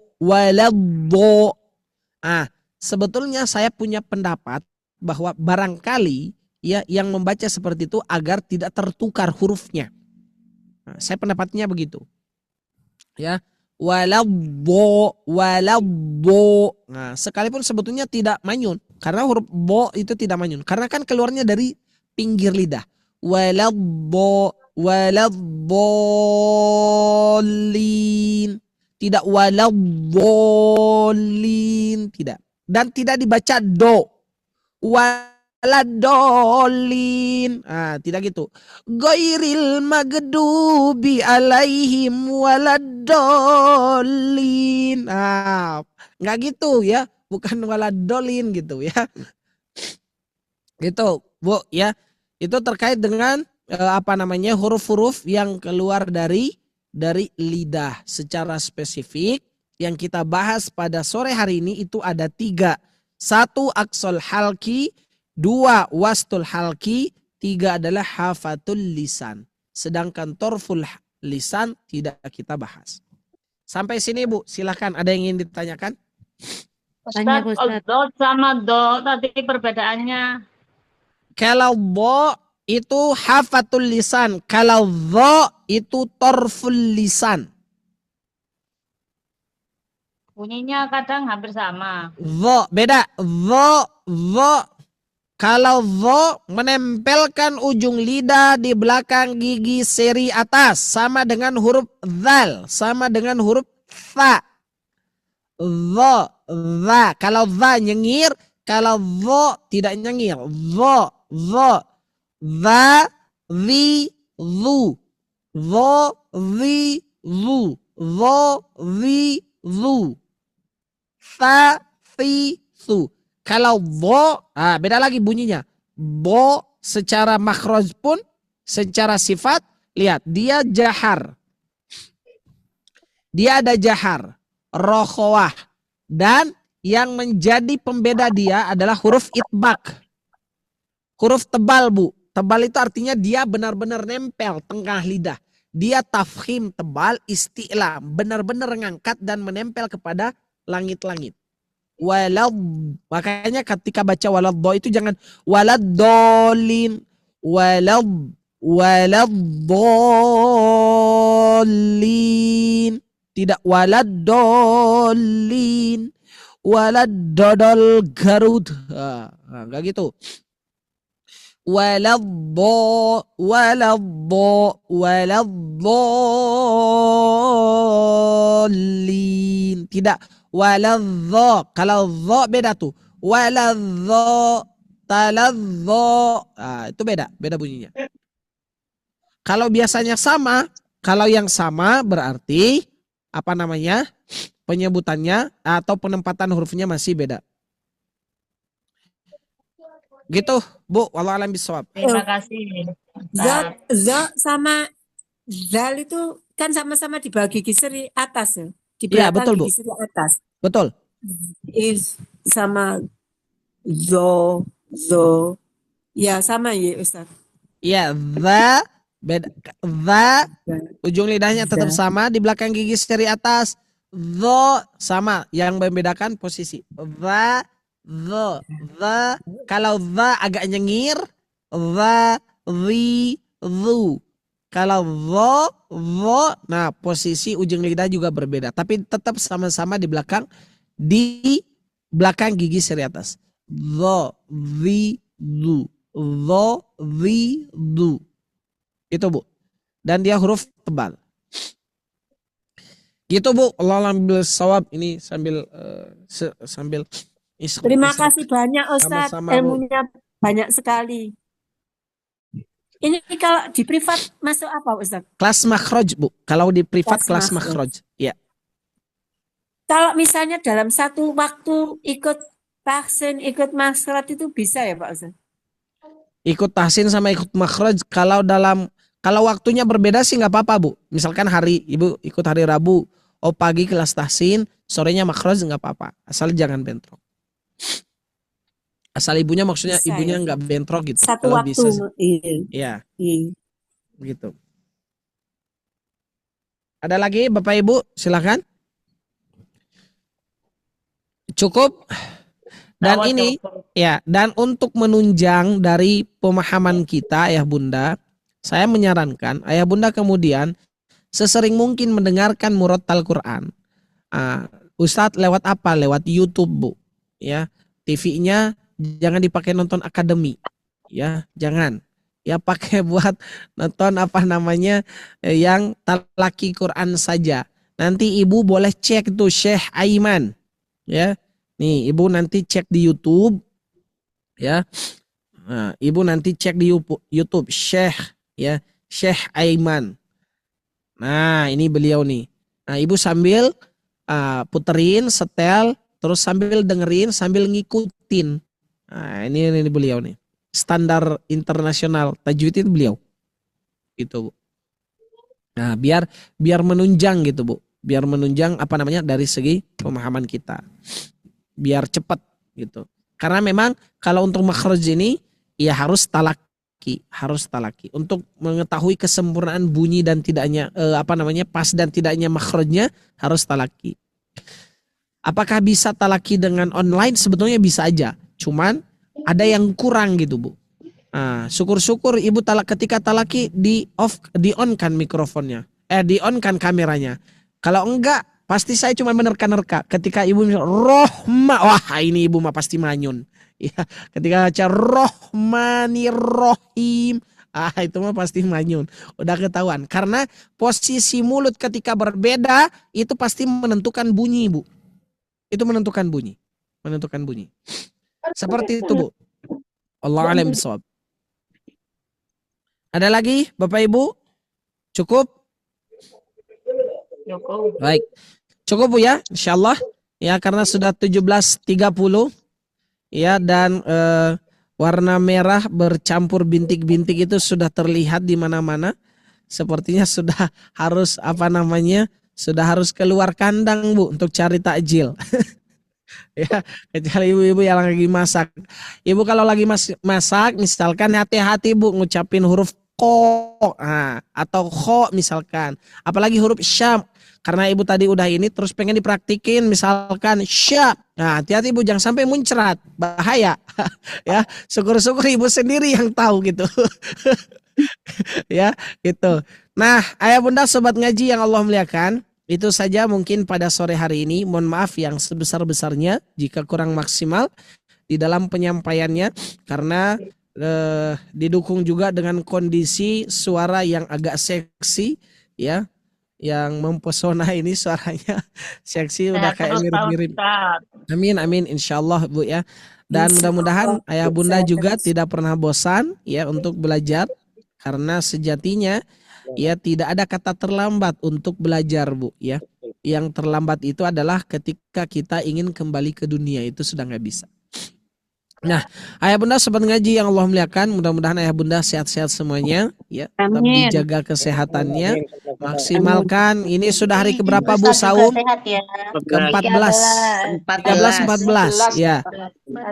Sebetulnya saya punya pendapat bahwa barangkali ya yang membaca seperti itu agar tidak tertukar hurufnya. Nah, saya pendapatnya begitu. Ya, walabbo. Nah, sekalipun sebetulnya tidak manyun karena huruf bo itu tidak manyun karena kan keluarnya dari pinggir lidah. Waladhdallin. Tidak waladhdallin, tidak. Dan tidak dibaca do. Waladhdallin. Tidak gitu. Ghairil maghdubi alaihim waladdallin. Enggak gitu ya. Bukan waladdallin gitu ya. Gitu, Bu, ya. Itu terkait dengan huruf-huruf yang keluar dari lidah secara spesifik. Yang kita bahas pada sore hari ini itu ada 3. 1 aqsal halki, 2 wastul halki, 3 adalah hafatul lisan. Sedangkan torful lisan tidak kita bahas. Sampai sini Bu, silakan ada yang ingin ditanyakan? Ustaz, do sama do tadi perbedaannya. Kalau bo itu hafatul lisan, kalau dho itu torful lisan. Bunyinya kadang hampir sama. Dho beda, dho. Kalau dho menempelkan ujung lidah di belakang gigi seri atas sama dengan huruf dzal, sama dengan huruf tha. Dho, dha. Kalau dha nyengir, kalau dho tidak nyengir. Dho. Dha, dhi, dhu. Dho, dhi, dhu. Dho, dhi, dhu. Tha, thi, thu. Kalau dho, beda lagi bunyinya. Bo secara makhraj pun, secara sifat, lihat dia jahar. Dia ada jahar, rokhawah. Dan yang menjadi pembeda dia adalah huruf itbak. Huruf tebal, Bu. Tebal itu artinya dia benar-benar nempel tengah lidah. Dia tafkhim tebal, isti'la. Benar-benar ngangkat dan menempel kepada langit-langit. Walad, makanya ketika baca waladdo itu jangan waladdolin, waladdolin, tidak waladdolin, waladdodol garud, enggak gitu. Waladdolin, tidak. Waladho, kalau dho beda tuh. Waladho, taladho, itu beda bunyinya. Kalau biasanya sama, kalau yang sama berarti apa namanya? Penyebutannya atau penempatan hurufnya masih beda. Gitu, Bu. Wallahu a'lam bishawab. Terima kasih. Za sama zal itu kan sama-sama di bawah gigi seri atas ya. Di Iya, belakang betul, Bu. gigi seri atas. Betul. Is sama zo. Ya sama ya Ustaz. Iya, the beda. The ujung lidahnya tetap sama di belakang gigi seri atas. The sama, yang membedakan posisi. The. Kalau the agak nyengir, the, the. Kalau the, nah posisi ujung lidah juga berbeda. Tapi tetap sama-sama di belakang gigi seri atas. The, the, itu, Bu. Dan dia huruf tebal. Gitu, Bu. Allah alhamdulillah sawab. Ini sambil Terima kasih banyak Ustaz. Sama-sama, Bu. Ilmunya banyak sekali. Ini kalau di privat masuk apa Ustaz? Kelas makhraj, Bu. Kalau di privat Kelas kelas makhraj. Ya. Kalau misalnya dalam satu waktu ikut tahsin, ikut makhraj itu bisa ya Pak Ustaz? Ikut tahsin sama ikut makhraj kalau waktunya berbeda sih nggak apa-apa, Bu. Misalkan Ibu ikut hari Rabu, pagi kelas tahsin, sorenya makhraj nggak apa-apa. Asal jangan bentrok. Asal ibunya maksudnya Bisa, ibunya ya? nggak bentrok gitu. Satu Kalau waktu. bisa. Iya. Iya. Gitu. Ada lagi Bapak Ibu? Silakan. Cukup. Dan ini ya, dan untuk menunjang dari pemahaman kita Ayah Bunda, saya menyarankan Ayah Bunda kemudian sesering mungkin mendengarkan murattal Quran. Ustadz lewat apa? Lewat YouTube, Bu. Ya, TV-nya jangan dipakai nonton akademi. Ya, jangan. Ya pakai buat nonton yang talaki Quran saja. Nanti Ibu boleh cek tuh Syekh Aiman. Ya. Nih, Ibu nanti cek di YouTube. Ya. Nah, Ibu nanti cek di YouTube Syekh Aiman. Nah, ini beliau nih. Nah, Ibu sambil puterin, setel, terus sambil dengerin, sambil ngikutin. Nah, ini beliau nih. Standar internasional tajwid itu beliau. Gitu, Bu. Nah, biar menunjang gitu, Bu. Biar menunjang dari segi pemahaman kita. Biar cepat gitu. Karena memang kalau untuk makhraj ini ya harus talaki. Untuk mengetahui kesempurnaan bunyi dan tidaknya pas dan tidaknya makhrajnya harus talaki. Apakah bisa talaki dengan online? Sebetulnya bisa aja. Cuman ada yang kurang gitu, Bu. Nah, syukur-syukur Ibu ketika talaki di on kan mikrofonnya. Di on kan kameranya. Kalau enggak, pasti saya cuma menerka-nerka. Ketika Ibu rohma, wah ini Ibu mah pasti manyun. Ya, ketika baca Rohmanirrohim, itu mah pasti manyun. Udah ketahuan. Karena posisi mulut ketika berbeda itu pasti menentukan bunyi, Bu. Itu menentukan bunyi. Seperti itu, Bu. Allah alam bisawab. Ada lagi Bapak Ibu? Cukup? Baik. Cukup Bu ya, insyaallah. Ya, karena sudah 17.30 ya, dan warna merah bercampur bintik-bintik itu sudah terlihat di mana-mana. Sepertinya sudah harus sudah harus keluar kandang Bu untuk cari takjil. Ya, kecuali ibu-ibu yang lagi masak. Ibu kalau lagi masak, misalkan hati-hati Bu ngucapin huruf ko atau kho misalkan. Apalagi huruf syam. Karena ibu tadi udah ini terus pengen dipraktikin misalkan syab. Nah, hati-hati Bu jangan sampai muncrat, bahaya. Ya, syukur-syukur ibu sendiri yang tahu gitu. Ya, gitu. Nah, ayah bunda sobat ngaji yang Allah muliakan, itu saja mungkin pada sore hari ini. Mohon maaf yang sebesar-besarnya jika kurang maksimal di dalam penyampaiannya karena didukung juga dengan kondisi suara yang agak seksi ya. Yang mempesona ini suaranya seksi udah kayak mirip-mirip. Amin insyaallah Bu ya. Dan mudah-mudahan ayah bunda juga tidak pernah bosan ya untuk belajar karena sejatinya ya tidak ada kata terlambat untuk belajar Bu ya. Yang terlambat itu adalah ketika kita ingin kembali ke dunia, itu sudah nggak bisa. Nah, ayah bunda sobat ngaji yang Allah muliakan, mudah-mudahan ayah bunda sehat-sehat semuanya ya, tetap dijaga kesehatannya, maksimalkan. Ini sudah hari keberapa Bu saum? Ke-14. 14 ya.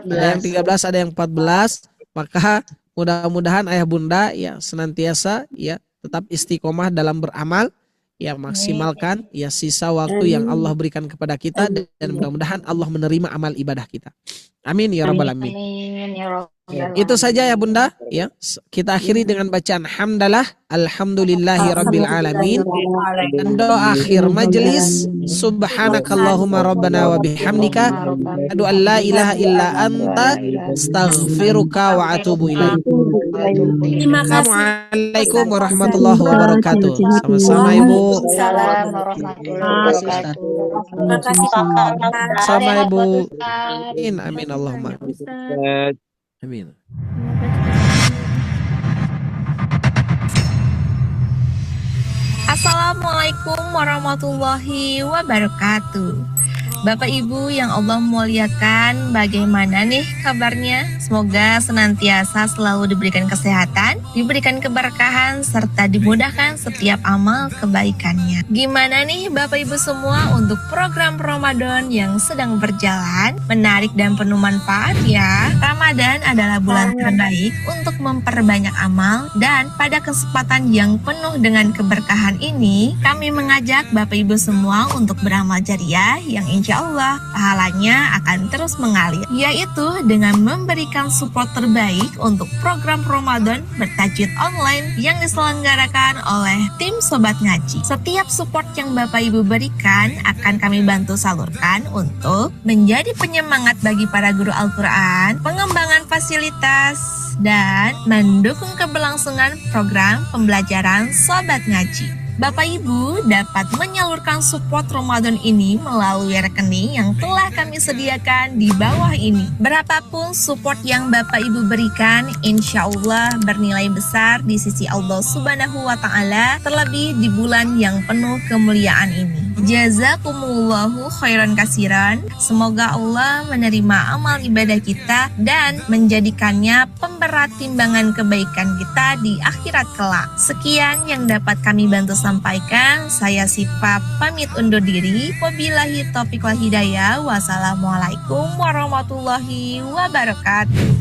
Ada yang 13, ada yang 14. Maka mudah-mudahan ayah bunda ya senantiasa ya tetap istiqomah dalam beramal. Ya, maksimalkan ya sisa waktu yang Allah berikan kepada kita dan mudah-mudahan Allah menerima amal ibadah kita. Amin ya rabbal alamin. Itu saja ya bunda ya. Kita akhiri dengan bacaan hamdalah alhamdulillahi rabbil alamin dan doa akhir majelis subhanakallahumma rabbana wa bihamdika asyhadu an la ilaha illa anta astaghfiruka wa atubu ilaik. Assalamualaikum warahmatullahi wabarakatuh. Sama-sama Ibu. Terima kasih Sama Ibu. Amin Allahumma. Amin. Assalamualaikum warahmatullahi wabarakatuh. Bapak Ibu yang Allah muliakan, bagaimana nih kabarnya? Semoga senantiasa selalu diberikan kesehatan, diberikan keberkahan, serta dimudahkan setiap amal kebaikannya. Gimana nih Bapak Ibu semua untuk program Ramadan yang sedang berjalan? Menarik dan penuh manfaat ya. Ramadan adalah bulan terbaik untuk memperbanyak amal, dan pada kesempatan yang penuh dengan keberkahan ini, kami mengajak Bapak Ibu semua untuk beramal jariah yang insya Allah pahalanya akan terus mengalir, yaitu dengan memberikan support terbaik untuk program Ramadan bertajwid online yang diselenggarakan oleh tim Sobat Ngaji. Setiap support yang Bapak Ibu berikan akan kami bantu salurkan untuk menjadi penyemangat bagi para guru Al-Quran, pengembangan fasilitas, dan mendukung keberlangsungan program pembelajaran Sobat Ngaji. Bapak Ibu dapat menyalurkan support Ramadan ini melalui rekening yang telah kami sediakan di bawah ini. Berapapun support yang Bapak Ibu berikan, insya Allah bernilai besar di sisi Allah Subhanahu wa Ta'ala, terlebih di bulan yang penuh kemuliaan ini. Jazakumullahu khairan kasiran. Semoga Allah menerima amal ibadah kita dan menjadikannya pemberat timbangan kebaikan kita di akhirat kelak. Sekian yang dapat kami bantu sampaikan. Saya Sifa pamit undur diri. Wabillahi taufiq wal hidayah. Wassalamualaikum warahmatullahi wabarakatuh.